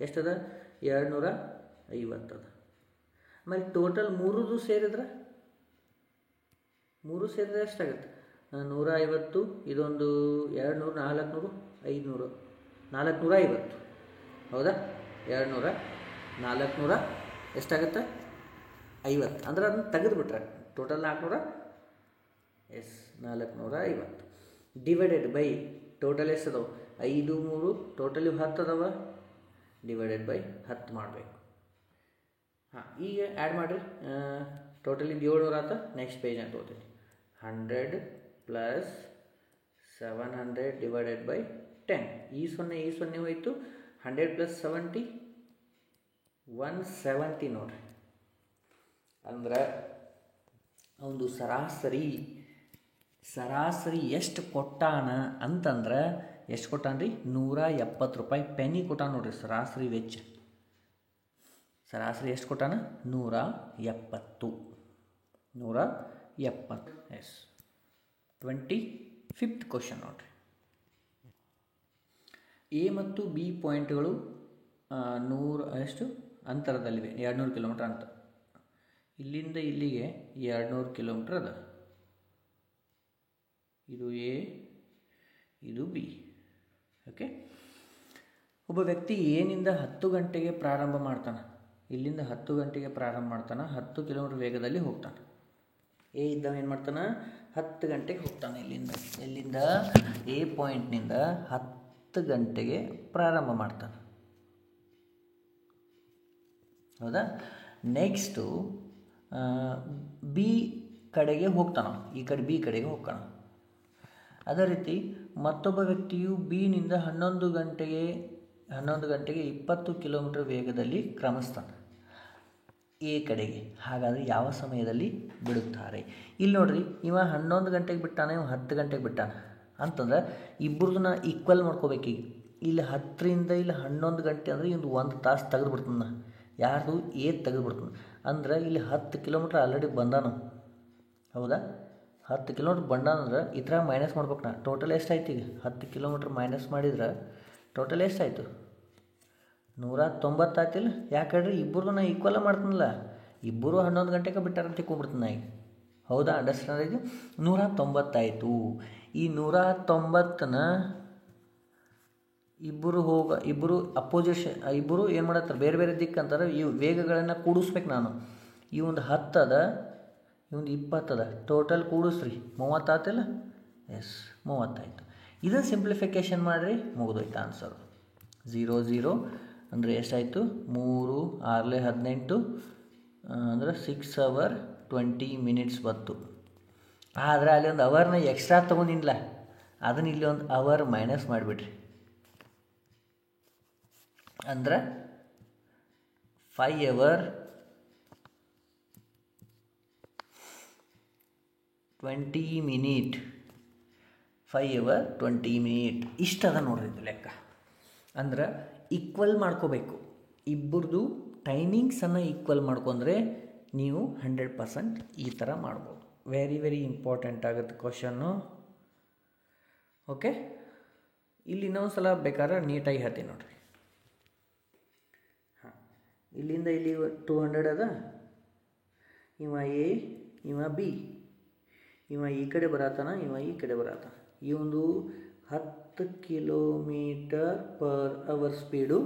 ಎಷ್ಟದ? 250 ಅದ. ಆಮೇಲೆ ಟೋಟಲ್ 3 ಸೇರಿದ್ರೆ ಎಷ್ಟಾಗುತ್ತೆ? 150, ಇದೊಂದು 200, 400, 500, 450. ಹೌದಾ? 200, 400 ಎಷ್ಟಾಗುತ್ತೆ? 50. ಅಂದ್ರೆ ಅದನ್ನು ತೆಗೆದುಬಿಟ್ರೆ total 400. Yes, 450 divided by total ಎಷ್ಟು ಅದಾವೆ? 5, 3, ಟೋಟಲ್ 10 ಅದಾವ. ಡಿವೈಡೆಡ್ ಬೈ 10 ಮಾಡಬೇಕು. ಈಗ ಆ್ಯಡ್ ಮಾಡಿರಿ. ಟೋಟಲ್ ಇದು 700 ಆತ. ನೆಕ್ಸ್ಟ್ ಪೇಜ್ ಅಂತ ಓದ್ತೀನಿ. 100 ಪ್ಲಸ್ 700 ಡಿವೈಡೆಡ್ ಬೈ 10. ಈ 0 ಹೋಯಿತು. 100 ಪ್ಲಸ್ 70, 170 ನೋಡ್ರಿ. ಅಂದ್ರೆ ಒಂದು ಸರಾಸರಿ ಎಷ್ಟು ಕೊಟ್ಟಾನ ಅಂತಂದ್ರೆ ಎಷ್ಟು ಕೊಟ್ಟಾನ್ರಿ? 170 ರೂಪಾಯಿ ಪೆನ್ನಿ ಕೊಟ್ಟಾನ ನೋಡ್ರಿ. ಸರಾಸರಿ ವೆಚ್ಚ. ಸರಾಸರಿ ಎಷ್ಟು ಕೊಟ್ಟಾನ? 170. ಎಸ್. 25th ಕ್ವಶನ್ ನೋಡ್ರಿ. ಎ ಮತ್ತು ಬಿ ಪಾಯಿಂಟ್ಗಳು 100 ಅಂತರದಲ್ಲಿವೆ. 200 ಕಿಲೋಮೀಟರ್ ಅಂತ. ಇಲ್ಲಿಂದ ಇಲ್ಲಿಗೆ 200 ಕಿಲೋಮೀಟರ್ ಅದ. ಇದು ಎ, ಇದು ಬಿ. ಓಕೆ. ಒಬ್ಬ ವ್ಯಕ್ತಿ ಏನಿಂದ 10 ಗಂಟೆಗೆ ಪ್ರಾರಂಭ ಮಾಡ್ತಾನೆ. ಇಲ್ಲಿಂದ 10 ಗಂಟೆಗೆ ಪ್ರಾರಂಭ ಮಾಡ್ತಾನೆ. 10 ಕಿಲೋಮೀಟರ್ ವೇಗದಲ್ಲಿ ಹೋಗ್ತಾನೆ. ಎ ಇದ್ದವ ಏನು ಮಾಡ್ತಾನೆ? 10 ಗಂಟೆಗೆ ಹೋಗ್ತಾನೆ. ಎಲ್ಲಿಂದ ಎ ಪಾಯಿಂಟ್ನಿಂದ 10 ಗಂಟೆಗೆ ಪ್ರಾರಂಭ ಮಾಡ್ತಾನೆ. ಹೌದಾ? ನೆಕ್ಸ್ಟು ಬಿ ಕಡೆಗೆ ಹೋಗ್ತಾನೆ. ಈ ಕಡೆ ಬಿ ಕಡೆಗೆ ಹೋಗ್ತಾನೆ. ಅದೇ ರೀತಿ ಮತ್ತೊಬ್ಬ ವ್ಯಕ್ತಿಯು ಬಿನಿಂದ 11 ಗಂಟೆಗೆ 20 ಕಿಲೋಮೀಟರ್ ವೇಗದಲ್ಲಿ ಕ್ರಮಿಸ್ತಾನೆ ಎ ಕಡೆಗೆ. ಹಾಗಾದರೆ ಯಾವ ಸಮಯದಲ್ಲಿ ಬಿಡುತ್ತಾರೆ? ಇಲ್ಲಿ ನೋಡ್ರಿ, ಇವ 11 ಗಂಟೆಗೆ ಬಿಟ್ಟಾನೆ, ಇವ 10 ಗಂಟೆಗೆ ಬಿಟ್ಟಾನೆ ಅಂತಂದ್ರೆ ಇಬ್ಬರದನ್ನ ಈಕ್ವಲ್ ಮಾಡ್ಕೋಬೇಕೀಗ. ಇಲ್ಲಿ 10ರಿಂದ ಇಲ್ಲಿ 11 ಗಂಟೆ ಅಂದರೆ ಇದು 1 ತಾಸು ತೆಗೆದು ಬಿಡ್ತಾನೆ. ಯಾರ್ದು? ಎ ತೆಗೆದು ಬಿಡ್ತಾನೆ. ಅಂದ್ರೆ ಇಲ್ಲಿ 10 ಕಿಲೋಮೀಟ್ರ್ ಆಲ್ರೆಡಿ ಬಂದಾನು, ಹೌದಾ? 10 ಕಿಲೋಮೀಟ್ರ್ ಬಂದಾನಂದ್ರೆ ಈ ಥರ ಮೈನಸ್ ಮಾಡ್ಬೇಕು. ನಾ ಟೋಟಲ್ ಎಷ್ಟಾಯ್ತು? ಈಗ 10 ಕಿಲೋಮೀಟ್ರ್ ಮೈನಸ್ ಮಾಡಿದ್ರೆ ಟೋಟಲ್ ಎಷ್ಟಾಯಿತು? 190 ಆಯ್ತಿಲ್ಲ. ಯಾಕೆ ಹೇಳ್ರಿ? ಇಬ್ಬರು ನಾ ಈಕ್ವಲ್ ಮಾಡ್ತೀನಲ್ಲ, ಇಬ್ಬರು 11 ಗಂಟೆಗೆ ಬಿಟ್ಟಾರಂತ ತಿಳ್ಕೊಂಡ್ಬಿಡ್ತೀನಿ ಈಗ, ಹೌದಾ? ಅಂಡರ್ಸ್ಟ್ಯಾಂಡ್ ಆಯಿತು? 190 ಆಯಿತು. ಈ 190ನ ಇಬ್ಬರು ಅಪೋಸಿಷನ್, ಇಬ್ಬರು ಏನು ಮಾಡತ್ತಾರೆ? ಬೇರೆ ಬೇರೆ ದಿಕ್ಕು ಅಂತಾರೆ. ಈ ವೇಗಗಳನ್ನು ಕೂಡಿಸ್ಬೇಕು ನಾನು. ಈ ಒಂದು 10 ಅದ, ಈ ಒಂದು 20 ಅದ, ಟೋಟಲ್ ಕೂಡಿಸ್ರಿ 30 ಆಯ್ತಿಲ್ಲ. ಎಸ್, 30 ಆಯಿತು. ಇದನ್ನು ಸಿಂಪ್ಲಿಫಿಕೇಷನ್ ಮಾಡಿರಿ, ಮುಗಿದೋಯ್ತು ಆನ್ಸರು. 0 0 ಅಂದರೆ ಎಷ್ಟಾಯಿತು? 3 6 18 ಅಂದರೆ 6 hours 20 minutes ಬಂತು. ಆದರೆ ಅಲ್ಲಿ ಒಂದು ಅವರ್ನ ಎಕ್ಸ್ಟ್ರಾ ತೊಗೊಂಡಿಲ್ಲ, ಅದನ್ನು ಇಲ್ಲಿ ಒಂದು ಅವರ್ ಮೈನಸ್ ಮಾಡಿಬಿಡ್ರಿ. ಅಂದ್ರೆ 5 hours 20 minutes, 5 hours 20 minutes ಇಷ್ಟದ ನೋಡ್ರಿ ಇದು ಲೆಕ್ಕ. ಅಂದ್ರೆ ಈಕ್ವಲ್ ಮಾಡ್ಕೋಬೇಕು, ಇಬ್ಬರದು ಟೈಮಿಂಗ್ಸನ್ನು ಈಕ್ವಲ್ ಮಾಡ್ಕೊಂಡ್ರೆ ನೀವು 100% ಈ ಥರ ಮಾಡ್ಬೋದು. ವೆರಿ ವೆರಿ ಇಂಪಾರ್ಟೆಂಟ್ ಆಗುತ್ತೆ ಕ್ವಶನ್ನು. ಓಕೆ, ಇಲ್ಲಿ ಇನ್ನೊಂದು ಸಲ ಬೇಕಾದ್ರೆ ನೀಟಾಗಿ ಹೇಳ್ತೀನಿ ನೋಡ್ರಿ. ಹಾಂ, ಇಲ್ಲಿಂದ ಇಲ್ಲಿ 200 ಅದ, ಇವ ಎ, ಇವ ಬಿ, ಇವ ಈ ಕಡೆ ಬರತ್ತಾನ, ಇವ ಈ ಕಡೆ ಬರತ್ತಾನ. ಈ ಒಂದು 10 km/h ಸ್ಪೀಡು,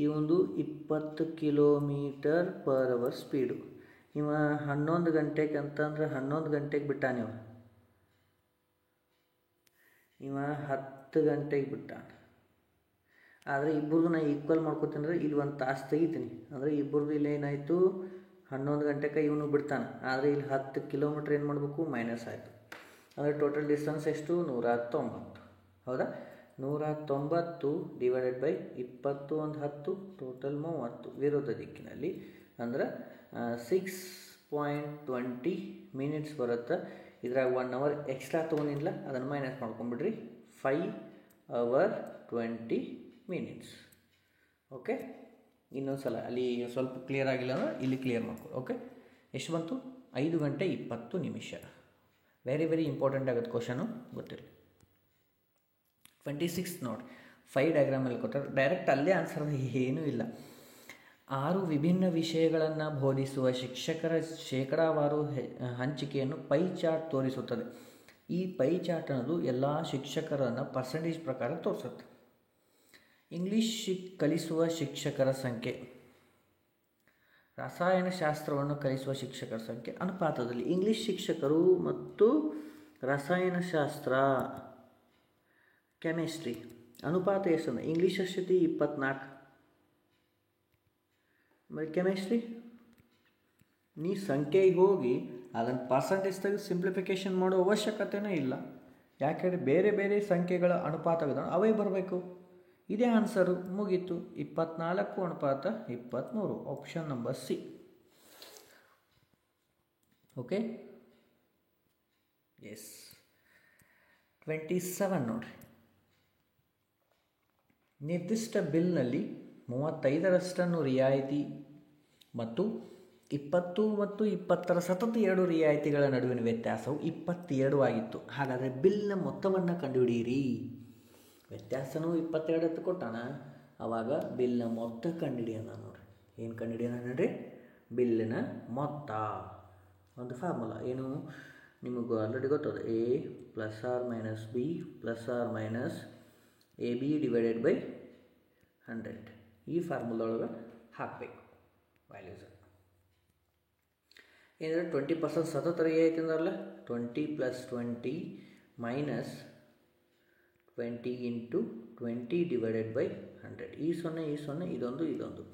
ಈ ಒಂದು 20 km/h ಸ್ಪೀಡು. ಇವ 11 ಗಂಟೆಗೆ ಅಂತಂದ್ರೆ 11 ಗಂಟೆಗೆ ಬಿಟ್ಟಾನ, ಇವ 10 ಗಂಟೆಗೆ ಬಿಟ್ಟಾನ. ಆದರೆ ಇಬ್ಬರದು ನಾ ಈಕ್ವಲ್ ಮಾಡ್ಕೋತೀನಿ ಅಂದರೆ ಇಲ್ಲಿ 1 ತಾಸು ತೆಗಿತೀನಿ. ಅಂದರೆ ಇಬ್ಬರದು ಇಲ್ಲಿ ಏನಾಯಿತು? 11 ಗಂಟೆಗೆ ಇವನು ಬಿಡ್ತಾನೆ, ಆದರೆ ಇಲ್ಲಿ 10 ಕಿಲೋಮೀಟ್ರ್ ಏನು ಮಾಡಬೇಕು? ಮೈನಸ್ ಆಯಿತು. ಅಂದರೆ ಟೋಟಲ್ ಡಿಸ್ಟೆನ್ಸ್ ಎಷ್ಟು? 190, ಹೌದಾ? 190 ಡಿವೈಡೆಡ್ ಬೈ 20 ಒಂದು 10, ಟೋಟಲ್ 30 ವಿರೋಧ ದಿಕ್ಕಿನಲ್ಲಿ. ಅಂದರೆ 6.20 minutes ಬರುತ್ತೆ. ಇದ್ರಾಗ 1 hour ಎಕ್ಸ್ಟ್ರಾ ತೊಗೊಂಡಿಲ್ಲ, ಅದನ್ನು ಮೈನಸ್ ಮಾಡ್ಕೊಂಬಿಡ್ರಿ. 5 hours 20 minutes. ಓಕೆ, ಇನ್ನೊಂದು ಸಲ ಅಲ್ಲಿ ಸ್ವಲ್ಪ ಕ್ಲಿಯರ್ ಆಗಿಲ್ಲ ಅಂದ್ರೆ ಇಲ್ಲಿ ಕ್ಲಿಯರ್ ಮಾಡ್ಕೊಳ್ಳಿ. ಓಕೆ, ಎಷ್ಟು ಬಂತು? 5 ಗಂಟೆ 20 ನಿಮಿಷ. ವೆರಿ ವೆರಿ ಇಂಪಾರ್ಟೆಂಟ್ ಆಗುತ್ತೆ ಕ್ವಶನು, ಗೊತ್ತಿರಲಿ. 26 ನೋಡಿ, 5 ಡಯಾಗ್ರಾಮಲ್ಲಿ ಕೊಟ್ಟರೆ ಡೈರೆಕ್ಟ್ ಅಲ್ಲೇ ಆನ್ಸರ್ ಏನೂ ಇಲ್ಲ. 6 ವಿಭಿನ್ನ ವಿಷಯಗಳನ್ನು ಬೋಧಿಸುವ ಶಿಕ್ಷಕರ ಶೇಕಡಾವಾರು ಹಂಚಿಕೆಯನ್ನು ಪೈ ಚಾರ್ಟ್ ತೋರಿಸುತ್ತದೆ. ಈ ಪೈ ಚಾರ್ಟ್ ಅನ್ನೋದು ಎಲ್ಲ ಶಿಕ್ಷಕರನ್ನು ಪರ್ಸೆಂಟೇಜ್ ಪ್ರಕಾರ ತೋರಿಸುತ್ತೆ. ಇಂಗ್ಲೀಷ್ ಕಲಿಸುವ ಶಿಕ್ಷಕರ ಸಂಖ್ಯೆ, ರಸಾಯನಶಾಸ್ತ್ರವನ್ನು ಕಲಿಸುವ ಶಿಕ್ಷಕರ ಸಂಖ್ಯೆ ಅನುಪಾತದಲ್ಲಿ. ಇಂಗ್ಲೀಷ್ ಶಿಕ್ಷಕರು ಮತ್ತು ರಸಾಯನಶಾಸ್ತ್ರ, ಕೆಮಿಸ್ಟ್ರಿ ಅನುಪಾತ ಎಷ್ಟು? ಇಂಗ್ಲೀಷ್ ಎಷ್ಟೈತಿ? 24. మరి ಕೆಮಿಸ್ಟ್ರಿ ನೀ ಸಂಖ್ಯೆಗೆ ಹೋಗಿ ಅದನ್ನು ಪರ್ಸೆಂಟೇಜ್ ತೆಗೆದು ಸಿಂಪ್ಲಿಫಿಕೇಷನ್ ಮಾಡೋ ಅವಶ್ಯಕತೆಯೇ ಇಲ್ಲ. ಯಾಕೆಂದರೆ ಬೇರೆ ಬೇರೆ ಸಂಖ್ಯೆಗಳ ಅನುಪಾತ ವಿಧಾನ ಅವೇ ಬರಬೇಕು. ಇದೇ ಆನ್ಸರು, ಮುಗೀತು. 24 ಅನುಪಾತ 23, option number C. Okay, yes. 27 ನೋಡ್ರಿ, ನಿರ್ದಿಷ್ಟ ಬಿಲ್ನಲ್ಲಿ 35% ರಿಯಾಯಿತಿ ಮತ್ತು 20 ಮತ್ತು 20ರ ಸತತ 2 ರಿಯಾಯಿತಿಗಳ ನಡುವಿನ ವ್ಯತ್ಯಾಸವು 22 ಆಗಿತ್ತು. ಹಾಗಾದರೆ ಬಿಲ್ನ ಮೊತ್ತವನ್ನು ಕಂಡುಹಿಡಿಯಿರಿ. ವ್ಯತ್ಯಾಸನೂ 22 ಕೊಟ್ಟಾನ, ಆವಾಗ ಬಿಲ್ನ ಮೊತ್ತ ಕಂಡುಹಿಡಿಯೋಣ ನೋಡ್ರಿ. ಏನು ಕಂಡುಹಿಡಿಯೋಣ ನೋಡ್ರಿ? ಬಿಲ್ಲಿನ ಮೊತ್ತ. ಒಂದು ಫಾರ್ಮುಲಾ ಏನು ನಿಮಗೆ ಆಲ್ರೆಡಿ ಗೊತ್ತದ, A plus R minus B plus R minus A B divided by 100. ಈ ಫಾರ್ಮುಲಾ ಒಳಗೆ ಹಾಕಬೇಕು ವ್ಯಾಲ್ಯೂಸ್. ಏನಂದರೆ 20% ಸತತ ರಿಯಾಯಿತಿ ಅಂದ್ರಲ್ಲ, 20 + 20 ಮೈನಸ್ 20 × 20 ಡಿವೈಡೆಡ್ ಬೈ 100. ಈ 0 ಈ 0, ಇದೊಂದು ಇದೊಂದು.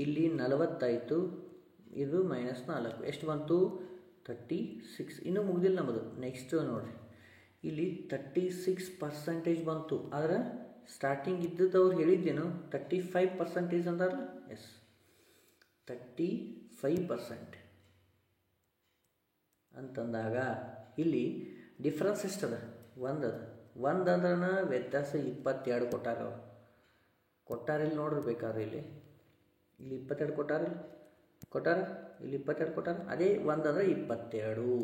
ಇಲ್ಲಿ 40 ಆಯಿತು, ಇದು -4 ಎಷ್ಟು ಬಂತು? 36. ಇನ್ನೂ ಮುಗ್ದಿಲ್ಲ ನಮ್ಮದು. ನೆಕ್ಸ್ಟ್ ನೋಡಿರಿ, ಇಲ್ಲಿ 36% ಬಂತು. ಆದರೆ ಸ್ಟಾರ್ಟಿಂಗ್ ಇದ್ದದವ್ರು ಹೇಳಿದ್ದೇನು 35% ಅಂದಾರಲ್ಲ. ಎಸ್, 35% ಅಂತಂದಾಗ ಇಲ್ಲಿ ಡಿಫ್ರೆನ್ಸ್ ಎಷ್ಟದ? ಒಂದದ. ಒಂದದನ ವ್ಯತ್ಯಾಸ 22 ಕೊಟ್ಟಾರಿಲ್ಲಿ ನೋಡ್ರಿ. ಬೇಕಾದ್ರೆ ಇಲ್ಲಿ 22 ಕೊಟ್ಟಾರ, ಇಲ್ಲಿ 22 ಕೊಟ್ಟಾರ. ಅದೇ ಒಂದಂದ್ರೆ 22.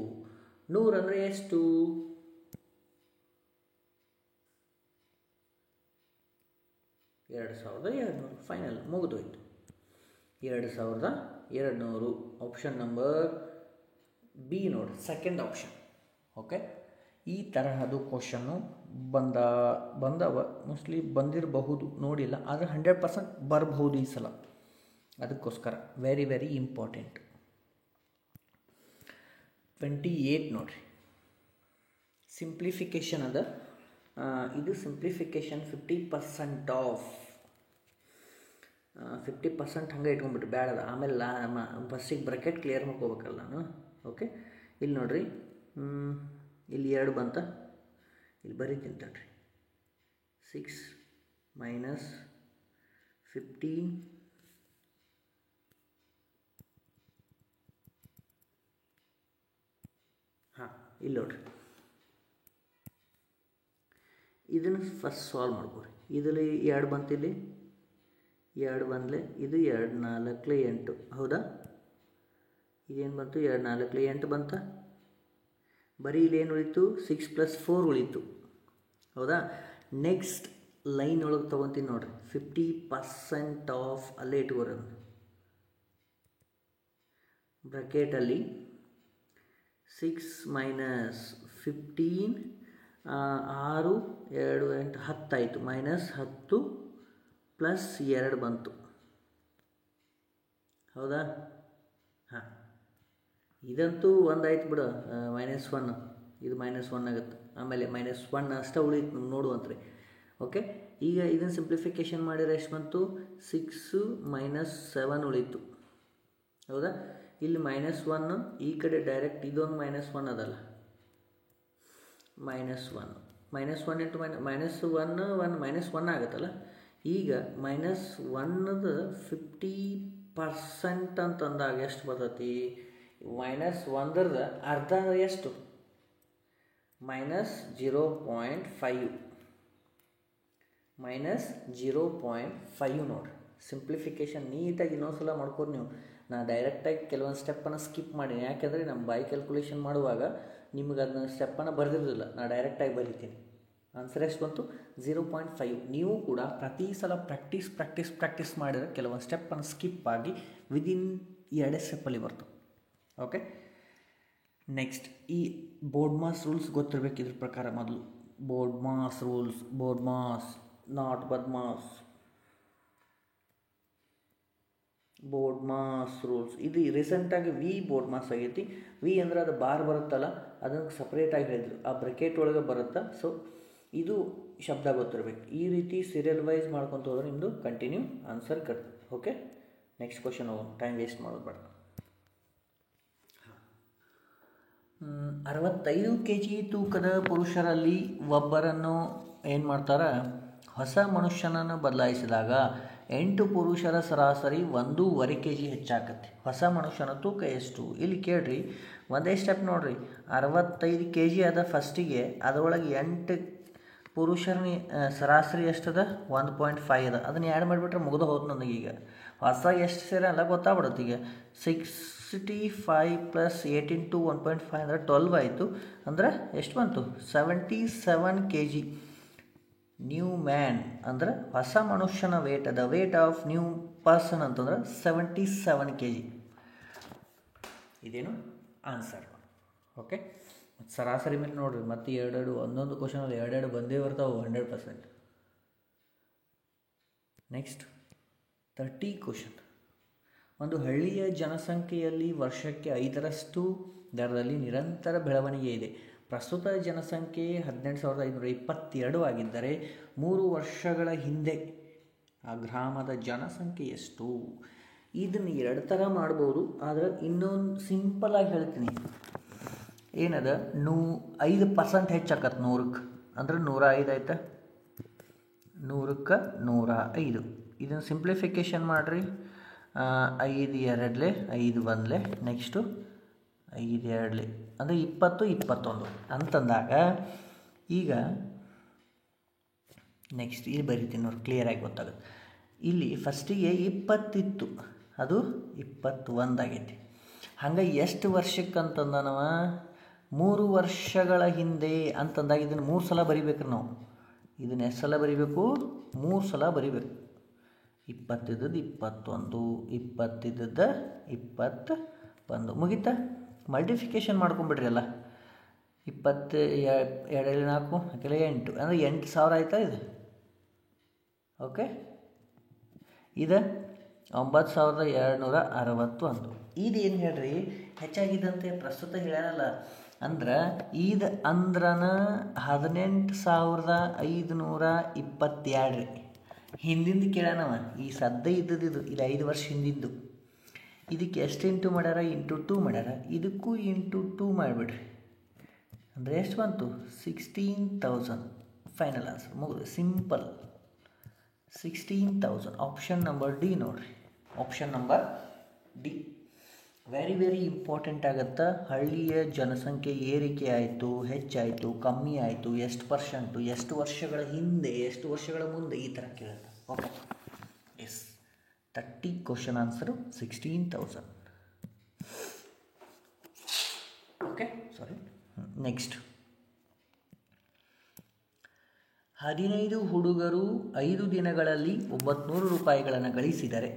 100 ಅಂದರೆ ಎಷ್ಟು? 2200. ಫೈನಲ್, ಮುಗಿದೋಯ್ತು. 2200. ಆಪ್ಷನ್ ನಂಬರ್ ಬಿ ನೋಡಿ, ಸೆಕೆಂಡ್ ಆಪ್ಷನ್. ಓಕೆ, ಈ ತರಹದ್ದು ಕ್ವಶನ್ನು ಬಂದವ. ಮೋಸ್ಟ್ಲಿ ಬಂದಿರಬಹುದು, ನೋಡಿಲ್ಲ. ಆದರೆ 100% ಬರಬಹುದು ಈ ಸಲ. ಅದಕ್ಕೋಸ್ಕರ ವೆರಿ ವೆರಿ ಇಂಪಾರ್ಟೆಂಟ್. 28 ನೋಡಿರಿ, ಸಿಂಪ್ಲಿಫಿಕೇಷನ್ ಅದ. ಇದು ಸಿಂಪ್ಲಿಫಿಕೇಷನ್ 50% ಆಫ್ 50% ಹಂಗೆ ಇಟ್ಕೊಂಡ್ಬಿಟ್ರಿ, ಬೇಡದ. ಆಮೇಲೆ ಫಸ್ಟಿಗೆ ಬ್ರಾಕೆಟ್ ಕ್ಲಿಯರ್ ಮಾಡ್ಕೋಬೇಕಲ್ಲ ನಾನು. ಓಕೆ, ಇಲ್ಲಿ ನೋಡಿರಿ, ಇಲ್ಲಿ 2 ಬಂತ. ಇಲ್ಲಿ ಬರೀತೀನಿ ತಡ್ರಿ. 6 ಮೈನಸ್ 15 ಇಲ್ಲಿ ನೋಡ್ರಿ. ಇದನ್ನು ಫಸ್ಟ್ ಸಾಲ್ವ್ ಮಾಡ್ಕೊರಿ. ಇದರಲ್ಲಿ 2 ಬಂತು, ಇಲ್ಲಿ 2 ಬಂದಲೆ. ಇದು 2 4 8, ಹೌದಾ? ಇದೇನು ಬಂತು? 2 4 8 ಬಂತ. ಬರೀ ಇಲ್ಲೇನು ಉಳಿತು? 6 + 4 ಉಳಿತು, ಹೌದಾ? ನೆಕ್ಸ್ಟ್ ಲೈನ್ ಒಳಗೆ ತೊಗೊತೀನಿ ನೋಡಿರಿ. 50% ಆಫ್ ಅಲ್ಲೇ ಇಟ್ಕೋರಿ. ಬ್ರಾಕೆಟಲ್ಲಿ 6 ಮೈನಸ್ 15 6 2 8 10 ಆಯಿತು. ಮೈನಸ್ 10 ಪ್ಲಸ್ 2 ಬಂತು, ಹೌದಾ? ಹಾಂ, ಇದಂತೂ 1 ಆಯ್ತು ಬಿಡು. -1, ಇದು -1 ಆಗುತ್ತೆ. ಆಮೇಲೆ -1 ಅಷ್ಟೇ ಉಳಿತು ನೋಡುವಂತ್ರಿ. ಓಕೆ, ಈಗ ಇದನ್ನು ಸಿಂಪ್ಲಿಫಿಕೇಷನ್ ಮಾಡಿದರೆ ಎಷ್ಟು ಬಂತು? 6 - 7 ಉಳಿತು, ಹೌದಾ? ಇಲ್ಲಿ -1, ಈ ಕಡೆ ಡೈರೆಕ್ಟ್ ಇದೊಂದು -1 ಅದಲ್ಲ. -1 ಇಂಟು -1 ಆಗುತ್ತಲ್ಲ. ಈಗ -1ದ 50% ಅಂತಂದಾಗ ಎಷ್ಟು ಬರ್ತೈತಿ? -1ದ ಅರ್ಧ ಎಷ್ಟು? -0.5 -0.5 ನೋಡಿರಿ. ಸಿಂಪ್ಲಿಫಿಕೇಷನ್ ನೀಟಾಗಿ ಇನ್ನೊಂದ್ಸಲ ಮಾಡ್ಕೊರಿ ನೀವು. ನಾನು ಡೈರೆಕ್ಟಾಗಿ ಕೆಲವೊಂದು ಸ್ಟೆಪ್ಪನ್ನು ಸ್ಕಿಪ್ ಮಾಡೀನಿ, ಯಾಕೆಂದರೆ ನಮ್ಮ ಬಾಯಿ ಕ್ಯಾಲ್ಕುಲೇಷನ್ ಮಾಡುವಾಗ ನಿಮಗೆ ಅದನ್ನ ಸ್ಟೆಪ್ಪನ್ನು ಬರೆದಿರೋದಿಲ್ಲ. ನಾನು ಡೈರೆಕ್ಟಾಗಿ ಬರೀತೀನಿ. ಆನ್ಸರ್ ಎಷ್ಟು ಬಂತು? 0.5. ನೀವು ಕೂಡ ಪ್ರತಿ ಸಲ ಪ್ರಾಕ್ಟೀಸ್ ಮಾಡಿದರೆ ಕೆಲವೊಂದು ಸ್ಟೆಪ್ಪನ್ನು ಸ್ಕಿಪ್ ಆಗಿ ವಿದಿನ್ 2 ಸ್ಟೆಪ್ಪಲ್ಲಿ ಬರ್ತವೆ. ಓಕೆ, ನೆಕ್ಸ್ಟ್ ಈ ಬೋರ್ಡ್ ಮಾಸ್ ರೂಲ್ಸ್ ಗೊತ್ತಿರಬೇಕು. ಇದ್ರ ಪ್ರಕಾರ ಮೊದಲು BODMAS rules, BODMAS not ಬದ್ಮಾಸ್. ಬೋರ್ಡ್ ಮಾಸ್ ರೂಲ್ಸ್ ಇದು ರೀಸೆಂಟಾಗಿ ಬೋರ್ಡ್ ಮಾಸ್ ಆಗೈತಿ. ಅಂದರೆ ಅದು ಬಾರ್ ಬರುತ್ತಲ್ಲ, ಅದನ್ನು ಸಪ್ರೇಟಾಗಿ ಹೇಳಿದ್ರು. ಆ ಬ್ರಾಕೆಟ್ ಒಳಗೆ ಬರುತ್ತಾ. ಸೊ ಇದು ಶಬ್ದ ಗೊತ್ತಿರಬೇಕು. ಈ ರೀತಿ ಸೀರಿಯಲ್ ವೈಸ್ ಮಾಡ್ಕೊತ ಹೋದ್ರೆ ನಿಮ್ಮದು ಕಂಟಿನ್ಯೂ ಆನ್ಸರ್ ಕಟ್ತದೆ. ಓಕೆ, ನೆಕ್ಸ್ಟ್ ಕ್ವಶನ್ ಹೋಗೋಣ, ಟೈಮ್ ವೇಸ್ಟ್ ಮಾಡೋದು ಬೇಡ. 65 kg ತೂಕದ ಪುರುಷರಲ್ಲಿ ಒಬ್ಬರನ್ನು ಏನು ಮಾಡ್ತಾರೆ? ಹೊಸ ಮನುಷ್ಯನನ್ನು ಬದಲಾಯಿಸಿದಾಗ 8 ಪುರುಷರ ಸರಾಸರಿ 1.5 kg ಹೆಚ್ಚಾಕತ್ತೆ. ಹೊಸ ಮನುಷ್ಯನ ತೂಕ ಎಷ್ಟು? ಇಲ್ಲಿ ಕೇಳ್ರಿ, ಒಂದೇ ಸ್ಟೆಪ್ ನೋಡ್ರಿ. 65 kg ಅದ ಫಸ್ಟಿಗೆ, ಅದರೊಳಗೆ 8 ಪುರುಷರ ಸರಾಸರಿ ಎಷ್ಟದ? 1.5 ಅದ. ಅದನ್ನು ಆ್ಯಡ್ ಮಾಡಿಬಿಟ್ರೆ ಮುಗಿದು ಹೋದು ನನಗೀಗ. ಹೊಸದಾಗಿ ಎಷ್ಟು ಸೇರಿ ಅಲ್ಲ ಗೊತ್ತಾಗ್ಬಿಡುತ್ತೆ. ಈಗ 65 + 8 × 1.5 ಅಂದರೆ 12 ಆಯಿತು. ಅಂದರೆ ಎಷ್ಟು ಬಂತು? 77 kg. ನ್ಯೂ ಮ್ಯಾನ್ ಅಂದರೆ ಹೊಸ ಮನುಷ್ಯನ ವೇಟ್ ಅದ. ವೇಟ್ ಆಫ್ ನ್ಯೂ ಪರ್ಸನ್ ಅಂತಂದ್ರೆ 77 kg. ಇದೇನು ಆನ್ಸರ್. ಓಕೆ, ಮತ್ತು ಸರಾಸರಿ ಮೇಲೆ ನೋಡಿರಿ, ಮತ್ತು ಒಂದೊಂದು ಕ್ವಶನಲ್ಲಿ 2 ಬಂದೇ ಬರ್ತಾವೆ 100%. Next 30 question. ಒಂದು ಹಳ್ಳಿಯ ಜನಸಂಖ್ಯೆಯಲ್ಲಿ ವರ್ಷಕ್ಕೆ 5ರಷ್ಟು ದರದಲ್ಲಿ ನಿರಂತರ ಬೆಳವಣಿಗೆ ಇದೆ. ಪ್ರಸ್ತುತ ಜನಸಂಖ್ಯೆ 18,522 ಆಗಿದ್ದರೆ 3 ವರ್ಷಗಳ ಹಿಂದೆ ಆ ಗ್ರಾಮದ ಜನಸಂಖ್ಯೆ ಎಷ್ಟು? ಇದನ್ನು 2 ಥರ ಮಾಡ್ಬೋದು. ಆದರೆ ಇನ್ನೊಂದು ಸಿಂಪಲಾಗಿ ಹೇಳ್ತೀನಿ. ಏನದ 5% ಹೆಚ್ಚಾಕತ್ತೆ 100ಕ್ಕೆ, ಅಂದ್ರೆ 105 ಆಯ್ತಾ. 100ಕ್ಕೆ 105. ಇದನ್ನು ಸಿಂಪ್ಲಿಫಿಕೇಷನ್ ಮಾಡಿರಿ. 5 2 5 1 ನೆಕ್ಸ್ಟು 5 2 ಅಂದರೆ 20 21 ಅಂತಂದಾಗ ಈಗ ನೆಕ್ಸ್ಟ್ ಇಲ್ಲಿ ಬರಿತೀನಿ ನೋಡಿ, ಕ್ಲಿಯರಾಗಿ ಗೊತ್ತಾಗುತ್ತೆ. ಇಲ್ಲಿ ಫಸ್ಟಿಗೆ 20 ಇತ್ತು, ಅದು 21 ಆಗೈತಿ. ಹಂಗೆ ಎಷ್ಟು ವರ್ಷಕ್ಕೆ ಅಂತಂದ ನಾವು 3 ವರ್ಷಗಳ ಹಿಂದೆ ಅಂತಂದಾಗ ಇದನ್ನು 3 ಸಲ ಬರಿಬೇಕ್ರಿ ನಾವು. ಇದನ್ನು ಎಷ್ಟು ಸಲ ಬರಿಬೇಕು? 3 ಸಲ ಬರಿಬೇಕು. 20 ಇದ್ದದ್ದು 21, 20 ಇದ್ದದ್ದು 21 ಮುಗೀತಾ. ಮಲ್ಟಿಫಿಕೇಷನ್ ಮಾಡ್ಕೊಂಬಿಡ್ರಿ ಎಲ್ಲ. 20 2 4 ಯಾಕೆಲ್ಲ 8 ಅಂದರೆ 8,000 ಆಯ್ತಾ ಇದು. ಓಕೆ, ಇದು 9,261. ಇದೇನು ಹೇಳ್ರಿ ಹೆಚ್ಚಾಗಿದ್ದಂತೆ ಪ್ರಸ್ತುತ ಹೇಳ್ಯಾರಲ್ಲ. ಅಂದ್ರೆ ಇದು ಅಂದ್ರನ 18,522 ರೀ. ಹಿಂದಿಂದು ಕೇಳ್ಯಾನವ, ಈ ಸದ್ಯ ಇದ್ದದ್ದು ಇದು 5 ವರ್ಷ ಹಿಂದಿಂದು. ಇದಕ್ಕೆ ಎಷ್ಟು ಇಂಟು ಮಾಡ್ಯಾರ? ಇಂಟು 2 ಮಾಡ್ಯಾರ. ಇದಕ್ಕೂ ಇಂಟು 2 ಮಾಡಿಬಿಡ್ರಿ, ಅಂದರೆ ಎಷ್ಟು ಬಂತು? 16,000. ಫೈನಲ್ ಆನ್ಸರ್ ಮುಗಿದು, ಸಿಂಪಲ್ 16,000. ಆಪ್ಷನ್ ನಂಬರ್ ಡಿ ನೋಡಿರಿ, option number D very very important ಆಗುತ್ತೆ. ಹಳ್ಳಿಯ ಜನಸಂಖ್ಯೆ ಏರಿಕೆ ಆಯಿತು, ಹೆಚ್ಚಾಯಿತು, ಕಮ್ಮಿ ಆಯಿತು, ಎಷ್ಟು ಪರ್ಸೆಂಟು, ಎಷ್ಟು ವರ್ಷಗಳ ಹಿಂದೆ, ಎಷ್ಟು ವರ್ಷಗಳ ಮುಂದೆ, ಈ ಥರ ಕೇಳುತ್ತೆ. Okay, yes 30 question answer 16,000. Okay, sorry. Next, 15 ಹುಡುಗರು 5 ದಿನಗಳಲ್ಲಿ 900 ರೂಪಾಯಿಗಳನ್ನು ಗಳಿಸಿದರೆ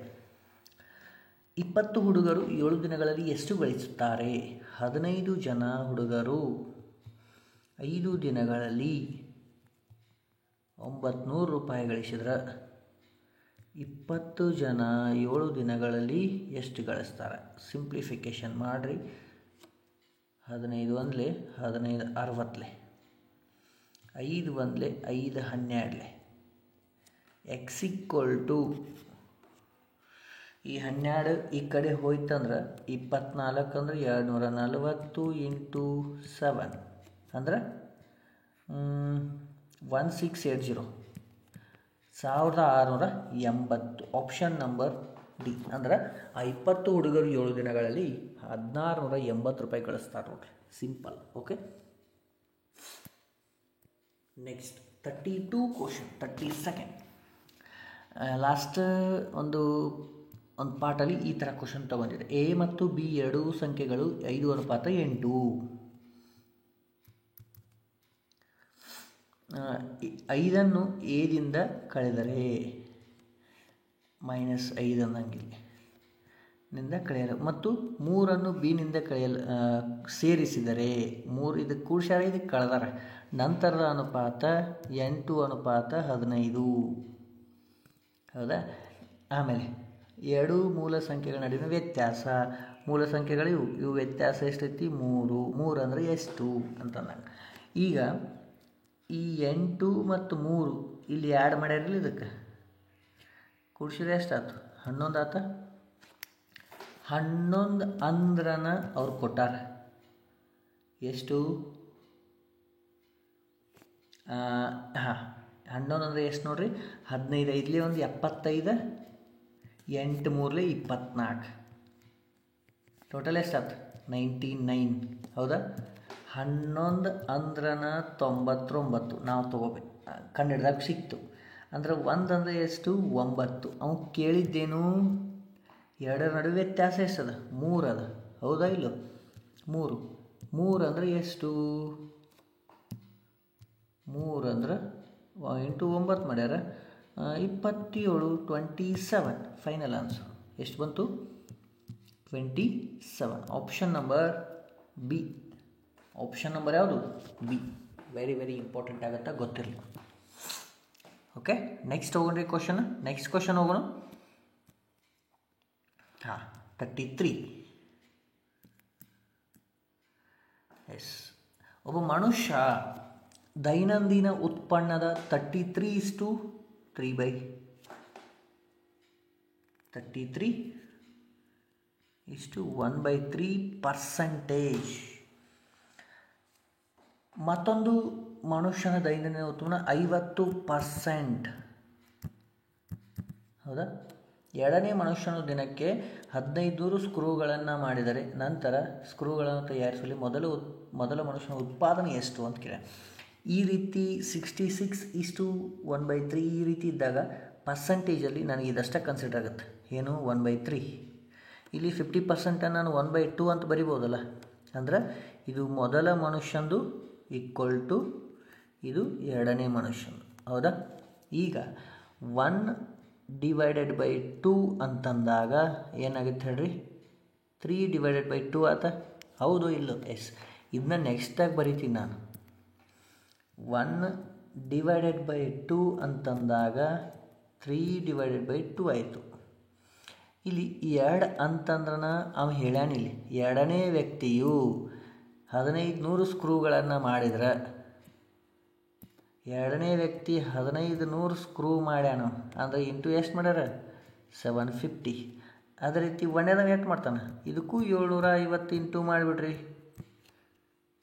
20 ಹುಡುಗರು 7 ದಿನಗಳಲ್ಲಿ ಎಷ್ಟು ಗಳಿಸುತ್ತಾರೆ? 15 ಜನ ಹುಡುಗರು 5 ದಿನಗಳಲ್ಲಿ 900 ರೂಪಾಯಿ ಗಳಿಸಿದ್ರೆ 20 ಜನ 7 ದಿನಗಳಲ್ಲಿ ಎಷ್ಟು ಗಳಿಸ್ತಾರೆ? ಸಿಂಪ್ಲಿಫಿಕೇಷನ್ ಮಾಡಿರಿ. 15 1 15 60, 5 1 5 12. ಎಕ್ಸ್ ಈಕ್ವಲ್ ಟು ಈ 12 ಈ ಕಡೆ ಹೋಯ್ತಂದ್ರೆ 24 ಅಂದ್ರೆ 240 ಇಂಟು 7 ಅಂದ್ರೆ 1680, 1680. Option number D. ಅಂದ್ರೆ ಆ 20 ಹುಡುಗರು 7 ದಿನಗಳಲ್ಲಿ 1680 ರೂಪಾಯಿ ಗಳಿಸ್ತಾರೆ ನೋಡ್ರಿ. Simple. Okay, next 32 question, 32nd last ಒಂದು ಪಾರ್ಟಲ್ಲಿ ಈ ಥರ ಕ್ವಶನ್ ತೊಗೊಂಡಿದೆ. ಎ ಮತ್ತು ಬಿ ಎರಡೂ ಸಂಖ್ಯೆಗಳು 5:8. 5 ಎದಿಂದ ಕಳೆದರೆ -5 ಅನ್ನಂಗಿಲ್ಲ ನಿಂದ ಕಳೆಯಲು, ಮತ್ತು 3 ಬಿನಿಂದ ಕಳೆಯಲು ಸೇರಿಸಿದರೆ 3 ಇದಕ್ಕೆ ಕೂಡ್ಸ್ಯಾರ, ಇದಕ್ಕೆ ಕಳೆದಾರ. ನಂತರದ ಅನುಪಾತ 8:15. ಹೌದಾ? ಆಮೇಲೆ ಎರಡು ಮೂಲ ಸಂಖ್ಯೆಗಳ ನಡುವಿನ ವ್ಯತ್ಯಾಸ, ಮೂಲ ಸಂಖ್ಯೆಗಳು ಇವು ವ್ಯತ್ಯಾಸ ಎಷ್ಟೈತಿ? 3 ಅಂದರೆ ಎಷ್ಟು ಅಂತಂದಾಗ ಈಗ ಈ 8 ಮತ್ತು 3 ಇಲ್ಲಿ ಆ್ಯಡ್ ಮಾಡ್ಯಾರಿಲ್ಲ, ಇದಕ್ಕೆ ಕೂಡ್ಸಿದ್ರೆ ಎಷ್ಟಾಯ್ತು? 11 ಆತ. 11 ಅಂದ್ರನ ಅವ್ರು ಕೊಟ್ಟಾರ ಎಷ್ಟು? 11 ಅಂದರೆ ಎಷ್ಟು ನೋಡ್ರಿ? 15. 5 ಒಂದು 75, 8 3 24, ಟೋಟಲ್ ಎಷ್ಟಾಯ್ತು? 99. ಹೌದಾ? 11 ಅಂದ್ರನ 99 ನಾವು ತೊಗೋಬೇಕು, ಕಂಡಿಡ್ದಾಗ ಸಿಕ್ತು. ಅಂದ್ರೆ 1 ಅಂದರೆ ಎಷ್ಟು? 9. ಅವ್ನು ಕೇಳಿದ್ದೇನು? 2 ನಡುವೆ ವ್ಯತ್ಯಾಸ ಎಷ್ಟದ? 3 ಅದ. ಹೌದಾ ಇಲ್ಲೋ? 3 ಅಂದರೆ ಎಷ್ಟು? 3 ಅಂದ್ರೆ ಇಂಟು 9 ಮಾಡ್ಯಾರ, 27, 27. ಫೈನಲ್ ಆನ್ಸರ್ ಎಷ್ಟು ಬಂತು? 27. Option number B. Option number ಯಾವುದು? ಬಿ. ವೆರಿ ವೆರಿ ಇಂಪಾರ್ಟೆಂಟ್ ಆಗುತ್ತಾ, ಗೊತ್ತಿರಲಿ. ಓಕೆ, ನೆಕ್ಸ್ಟ್ ಹೋಗೋಣ ಕ್ವಶನ್. ನೆಕ್ಸ್ಟ್ ಕ್ವಶನ್ ಹೋಗೋಣ. 33. ಎಸ್, ಒಬ್ಬ ಮನುಷ್ಯ ದೈನಂದಿನ ಉತ್ಪನ್ನದ 33:1/3% ಮತ್ತೊಂದು ಮನುಷ್ಯನ ದೈನಂದಿನ ಉತ್ಪನ್ನ 50%. ಹೌದಾ? ಎರಡನೇ ಮನುಷ್ಯನು ದಿನಕ್ಕೆ 1500 ಸ್ಕ್ರೂಗಳನ್ನು ಮಾಡಿದರೆ ನಂತರ ಸ್ಕ್ರೂಗಳನ್ನು ತಯಾರಿಸಲು ಮೊದಲ ಮನುಷ್ಯನ ಉತ್ಪಾದನೆ ಎಷ್ಟು ಅಂತ ಕೇಳ. ಈ ರೀತಿ 66:1/3 ಈ ರೀತಿ ಇದ್ದಾಗ ಪರ್ಸಂಟೇಜಲ್ಲಿ ನನಗೆ ಇದಷ್ಟೇ ಕನ್ಸಿಡರ್ ಆಗುತ್ತೆ. ಏನು? 1/3. ಇಲ್ಲಿ 50% ನಾನು 1/2 ಅಂತ ಬರಿಬೋದಲ್ಲ. ಅಂದ್ರೆ ಇದು ಮೊದಲ ಮನುಷ್ಯಂದು ಈಕ್ವಲ್ ಟು ಇದು ಎರಡನೇ ಮನುಷ್ಯಂದು. ಹೌದಾ? ಈಗ 1/2 ಅಂತಂದಾಗ ಏನಾಗುತ್ತೆ ಹೇಳ್ರಿ? 3/2 ಆತ. ಹೌದು ಇಲ್ಲೋ? ಎಸ್. ಇದನ್ನ ನೆಕ್ಸ್ಟಾಗಿ ಬರಿತೀನಿ ನಾನು. 1/2 ಅಂತಂದಾಗ 3/2 ಆಯಿತು. ಇಲ್ಲಿ 2 ಅಂತಂದ್ರೆ ಅವ ಹೇಳ್ಯಾನಿಲ್ಲಿ ಎರಡನೇ ವ್ಯಕ್ತಿಯು 1500 ಸ್ಕ್ರೂಗಳನ್ನು ಮಾಡಿದ್ರೆ, ಎರಡನೇ ವ್ಯಕ್ತಿ 1500 ಸ್ಕ್ರೂ ಮಾಡ್ಯಾನ ಅಂದರೆ ಇಂಟು ಎಷ್ಟು ಮಾಡ್ಯಾರ? 750. ಅದೇ ರೀತಿ ಒಂದೇದಾಗ ಎಷ್ಟು ಮಾಡ್ತಾನೆ? ಇದಕ್ಕೂ 750 ಇಂಟು ಮಾಡಿಬಿಡ್ರಿ.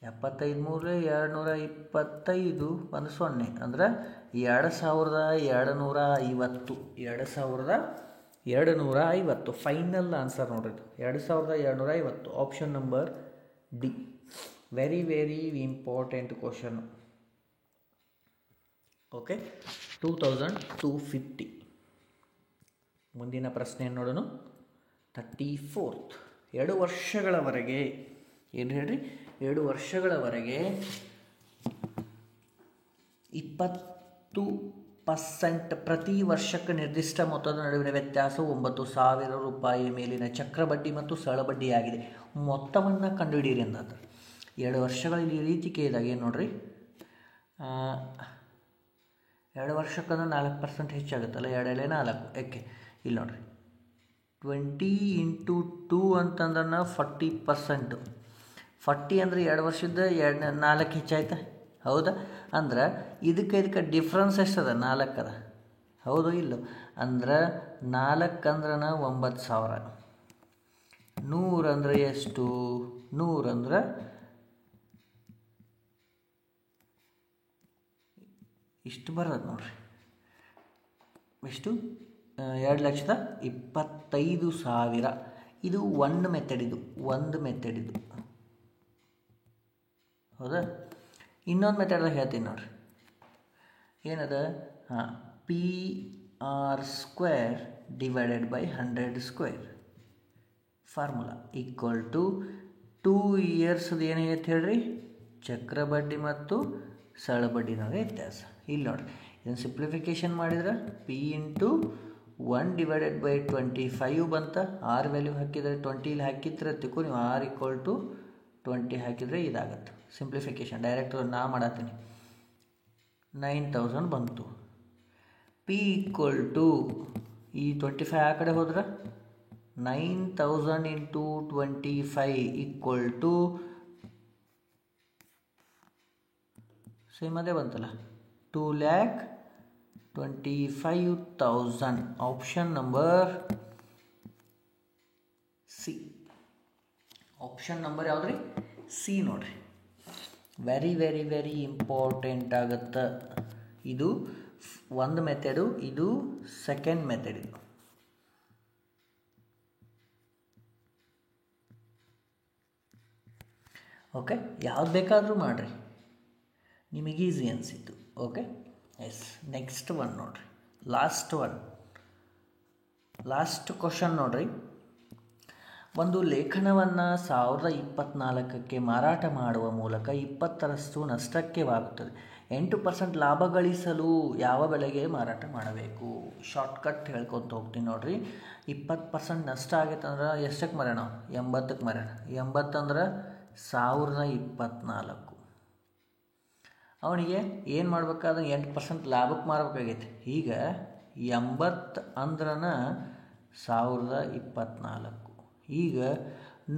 75 3 225 1 0 ಅಂದ್ರೆ 2250. 2250 ಫೈನಲ್ ಆನ್ಸರ್ ನೋಡ್ರಿ. 2250. Option number D. Very very important question. Okay, 2250. ಮುಂದಿನ ಪ್ರಶ್ನೆ ನೋಡೋಣ. 34th. 2 ವರ್ಷಗಳವರೆಗೆ ಏನು ಹೇಳ್ರಿ? 2 ವರ್ಷಗಳವರೆಗೆ 20% ಪ್ರತಿ ವರ್ಷಕ್ಕೆ ನಿರ್ದಿಷ್ಟ ಮೊತ್ತದ ನಡುವಿನ ವ್ಯತ್ಯಾಸ 9,000 ರೂಪಾಯಿ ಮೇಲಿನ ಚಕ್ರಬಡ್ಡಿ ಮತ್ತು ಸರಳಬಡ್ಡಿಯಾಗಿದೆ. ಮೊತ್ತವನ್ನು ಕಂಡುಹಿಡಿಯಿರಿ ಅಂದಾದ್ರೆ 2 ವರ್ಷಗಳಲ್ಲಿ ಈ ರೀತಿ ಕೇಳಿದಾಗ ಏನು ನೋಡ್ರಿ? 2 ವರ್ಷಕ್ಕಂದ್ರೆ 4% ಹೆಚ್ಚಾಗುತ್ತಲ್ಲ. 2 4 ಯಾಕೆ ಇಲ್ಲಿ ನೋಡ್ರಿ. 20 × 2 ಅಂತಂದ್ರೆ 40%. 40 ಅಂದರೆ 2 ವರ್ಷದ 4 ಹೆಚ್ಚಾಯ್ತಾ? ಹೌದಾ? ಅಂದ್ರೆ ಇದಕ್ಕೆ ಡಿಫ್ರೆನ್ಸ್ ಎಷ್ಟದ? 4 ಅದ. ಹೌದು ಇಲ್ಲೋ? ಅಂದ್ರೆ 4 ಅಂದ್ರೆ 9,000. 100 ಅಂದರೆ ಎಷ್ಟು? 100 ಅಂದ್ರೆ ಇಷ್ಟು ಬರೋದು ನೋಡ್ರಿ. ಎಷ್ಟು? 2,25,000. ಇದು ಒಂದು ಮೆಥಡ್. ಹೌದಾ? ಇನ್ನೊಂದು ಮೆಥಡ್ದಾಗ ಹೇಳ್ತೀನಿ ನೋಡ್ರಿ. ಏನದ? PR² / 100² formula equal to 2 years ಏನೈತೆ ಹೇಳ್ರಿ? ಚಕ್ರಬಡ್ಡಿ ಮತ್ತು ಸರಳಬಡ್ಡಿನಾಗ ವ್ಯತ್ಯಾಸ. ಇಲ್ಲಿ ನೋಡ್ರಿ, ಇದನ್ನು ಸಿಂಪ್ಲಿಫಿಕೇಶನ್ ಮಾಡಿದ್ರೆ P × 1/25 ಬಂತ. R ವ್ಯಾಲ್ಯೂ ಹಾಕಿದರೆ 20 ಇಲ್ಲಿ ಹಾಕಿದ್ರೆ ತಿಕ್ಕು ನೀವು R = 20 ಹಾಕಿದರೆ ಇದಾಗತ್ತೆ. ಸಿಂಪ್ಲಿಫಿಕೇಶನ್ ಡೈರೆಕ್ಟ್ ನಾ ಮಾಡತ್ತೀನಿ. 9,000 ಬಂತು. P = ಈ 25 ಆ ಕಡೆ ಹೋದ್ರೆ 9,000 × 25 = ಸೇಮ್ ಅದೇ ಬಂತಲ್ಲ, 2,25,000. Option number C. Option number ಯಾವ್ದು ರೀ? ಸಿ ನೋಡ್ರಿ. ವೆರಿ ವೆರಿ ವೆರಿ ಇಂಪಾರ್ಟೆಂಟ್ ಆಗುತ್ತೆ. ಇದು ಒಂದು ಮೆಥಡು, ಇದು ಸೆಕೆಂಡ್ ಮೆಥಡ್. ಇದು ಓಕೆ, ಯಾವ್ದು ಬೇಕಾದರೂ ಮಾಡಿರಿ, ನಿಮಗೆ ಈಸಿ ಅನಿಸಿತ್ತು. Okay, yes. ನೆಕ್ಸ್ಟ್ ಒನ್ ನೋಡ್ರಿ. ಲಾಸ್ಟ್ ಕ್ವಶನ್ ನೋಡ್ರಿ. ಒಂದು ಲೇಖನವನ್ನು 1024ಕ್ಕೆ ಮಾರಾಟ ಮಾಡುವ ಮೂಲಕ 20% ನಷ್ಟಕ್ಕೆ ಬಾಗುತ್ತದೆ. 8% ಲಾಭ ಗಳಿಸಲು ಯಾವ ಬೆಲೆಗೆ ಮಾರಾಟ ಮಾಡಬೇಕು? ಶಾರ್ಟ್ಕಟ್ ಹೇಳ್ಕೊತ ಹೋಗ್ತೀನಿ ನೋಡ್ರಿ. 20% ನಷ್ಟ ಆಗೈತೆ ಅಂದ್ರೆ ಎಷ್ಟಕ್ಕೆ ಮಾರೋಣ? 80ಕ್ಕೆ ಮಾರೋಣ. 80 ಅಂದ್ರೆ 1024. ಅವನಿಗೆ ಏನು ಮಾಡ್ಬೇಕಾದ್ರೆ 8% ಲಾಭಕ್ಕೆ ಮಾರಬೇಕಾಗೈತೆ. ಈಗ 80 ಅಂದ್ರೆ 1024. ಈಗ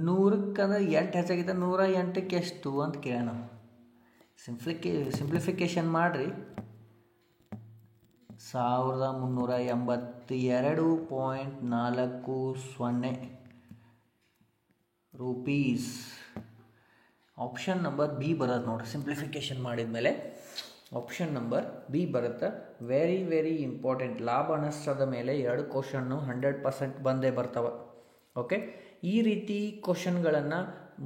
100ಕ್ಕೆ ಅಂದ್ರೆ 8 ಹೆಚ್ಚಾಗಿದೆ, 108ಕ್ಕೆ ಎಷ್ಟು ಅಂತ ಕೇಳೋಣ. ಸಿಂಪ್ಲಿಫಿಕೇಶನ್ ಮಾಡಿರಿ. 1382.40 ರೂಪೀಸ್. ಆಪ್ಷನ್ ನಂಬರ್ ಬಿ ಬರೋದು ನೋಡಿರಿ. ಸಿಂಪ್ಲಿಫಿಕೇಷನ್ ಮಾಡಿದ ಮೇಲೆ ಆಪ್ಷನ್ ನಂಬರ್ ಬಿ ಬರುತ್ತೆ. Very very important. ಲಾಭ ನಷ್ಟದ ಮೇಲೆ 2 ಕ್ವಶನ್ನು 100% ಬಂದೇ ಬರ್ತವೆ. ಓಕೆ, ಈ ರೀತಿ ಕ್ವಶನ್ಗಳನ್ನು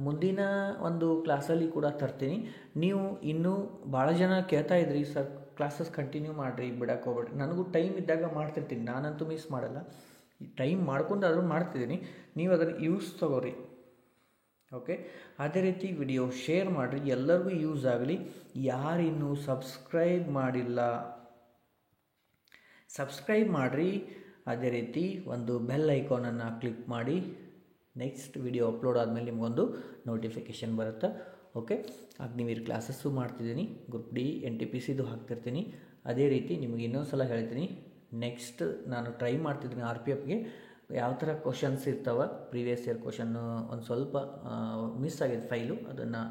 ಮುಂದಿನ ಒಂದು ಕ್ಲಾಸಲ್ಲಿ ಕೂಡ ತರ್ತೀನಿ. ನೀವು ಇನ್ನೂ ಭಾಳ ಜನ ಕೇಳ್ತಾ ಇದ್ರಿ, ಸರ್ ಕ್ಲಾಸಸ್ ಕಂಟಿನ್ಯೂ ಮಾಡಿರಿ, ಬಿಡಕ್ಕೆ ಹೋಗ್ಬೇಡ್ರಿ. ನನಗೂ ಟೈಮ್ ಇದ್ದಾಗ ಮಾಡ್ತಿರ್ತೀನಿ, ನಾನಂತೂ ಮಿಸ್ ಮಾಡಲ್ಲ. ಟೈಮ್ ಮಾಡ್ಕೊಂಡಾದ್ರೂ ಮಾಡ್ತಿದ್ದೀನಿ. ನೀವು ಅದನ್ನು ಯೂಸ್ ತಗೋರಿ. ಓಕೆ, ಅದೇ ರೀತಿ ವಿಡಿಯೋ ಶೇರ್ ಮಾಡಿರಿ, ಎಲ್ಲರಿಗೂ ಯೂಸ್ ಆಗಲಿ. ಯಾರಿನ್ನೂ ಸಬ್ಸ್ಕ್ರೈಬ್ ಮಾಡಿಲ್ಲ ಸಬ್ಸ್ಕ್ರೈಬ್ ಮಾಡಿರಿ. ಅದೇ ರೀತಿ ಒಂದು ಬೆಲ್ ಐಕಾನನ್ನು ಕ್ಲಿಕ್ ಮಾಡಿ. ನೆಕ್ಸ್ಟ್ ವಿಡಿಯೋ ಅಪ್ಲೋಡ್ ಆದಮೇಲೆ ನಿಮಗೊಂದು ನೋಟಿಫಿಕೇಷನ್ ಬರುತ್ತೆ. ಓಕೆ, ಅಗ್ನಿವೀರ್ ಕ್ಲಾಸಸ್ಸು ಮಾಡ್ತಿದ್ದೀನಿ, ಗ್ರೂಪ್ ಡಿ NTPCದು ಹಾಕ್ತಿರ್ತೀನಿ. ಅದೇ ರೀತಿ ನಿಮಗೆ ಇನ್ನೊಂದು ಸಲ ಹೇಳ್ತೀನಿ, ನೆಕ್ಸ್ಟ್ ನಾನು ಟ್ರೈ ಮಾಡ್ತಿದ್ದೀನಿ RPFಗೆ ಯಾವ ಥರ ಕ್ವಶನ್ಸ್ ಇರ್ತಾವೆ. ಪ್ರೀವಿಯಸ್ ಇಯರ್ ಕ್ವಶನ್ನು ಒಂದು ಸ್ವಲ್ಪ ಮಿಸ್ ಆಗಿದೆ ಫೈಲು, ಅದನ್ನು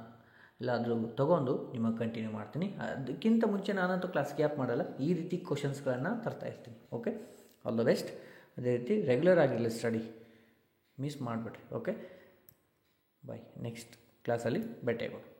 ಎಲ್ಲಾದರೂ ತೊಗೊಂಡು ನಿಮಗೆ ಕಂಟಿನ್ಯೂ ಮಾಡ್ತೀನಿ. ಅದಕ್ಕಿಂತ ಮುಂಚೆ ನಾನಂತೂ ಕ್ಲಾಸ್ ಗ್ಯಾಪ್ ಮಾಡಲ್ಲ, ಈ ರೀತಿ ಕ್ವಶನ್ಸ್ಗಳನ್ನು ತರ್ತಾ ಇರ್ತೀನಿ. Okay, all the best. ಅದೇ ರೀತಿ ರೆಗ್ಯುಲರ್ ಆಗಿರಲಿ ಸ್ಟಡಿ, ಮಿಸ್ ಮಾಡಿಬಿಡ್ರಿ. ಓಕೆ, ಬಾಯ್. ನೆಕ್ಸ್ಟ್ ಕ್ಲಾಸಲ್ಲಿ ಭೇಟಿಯಾಗೋಣ.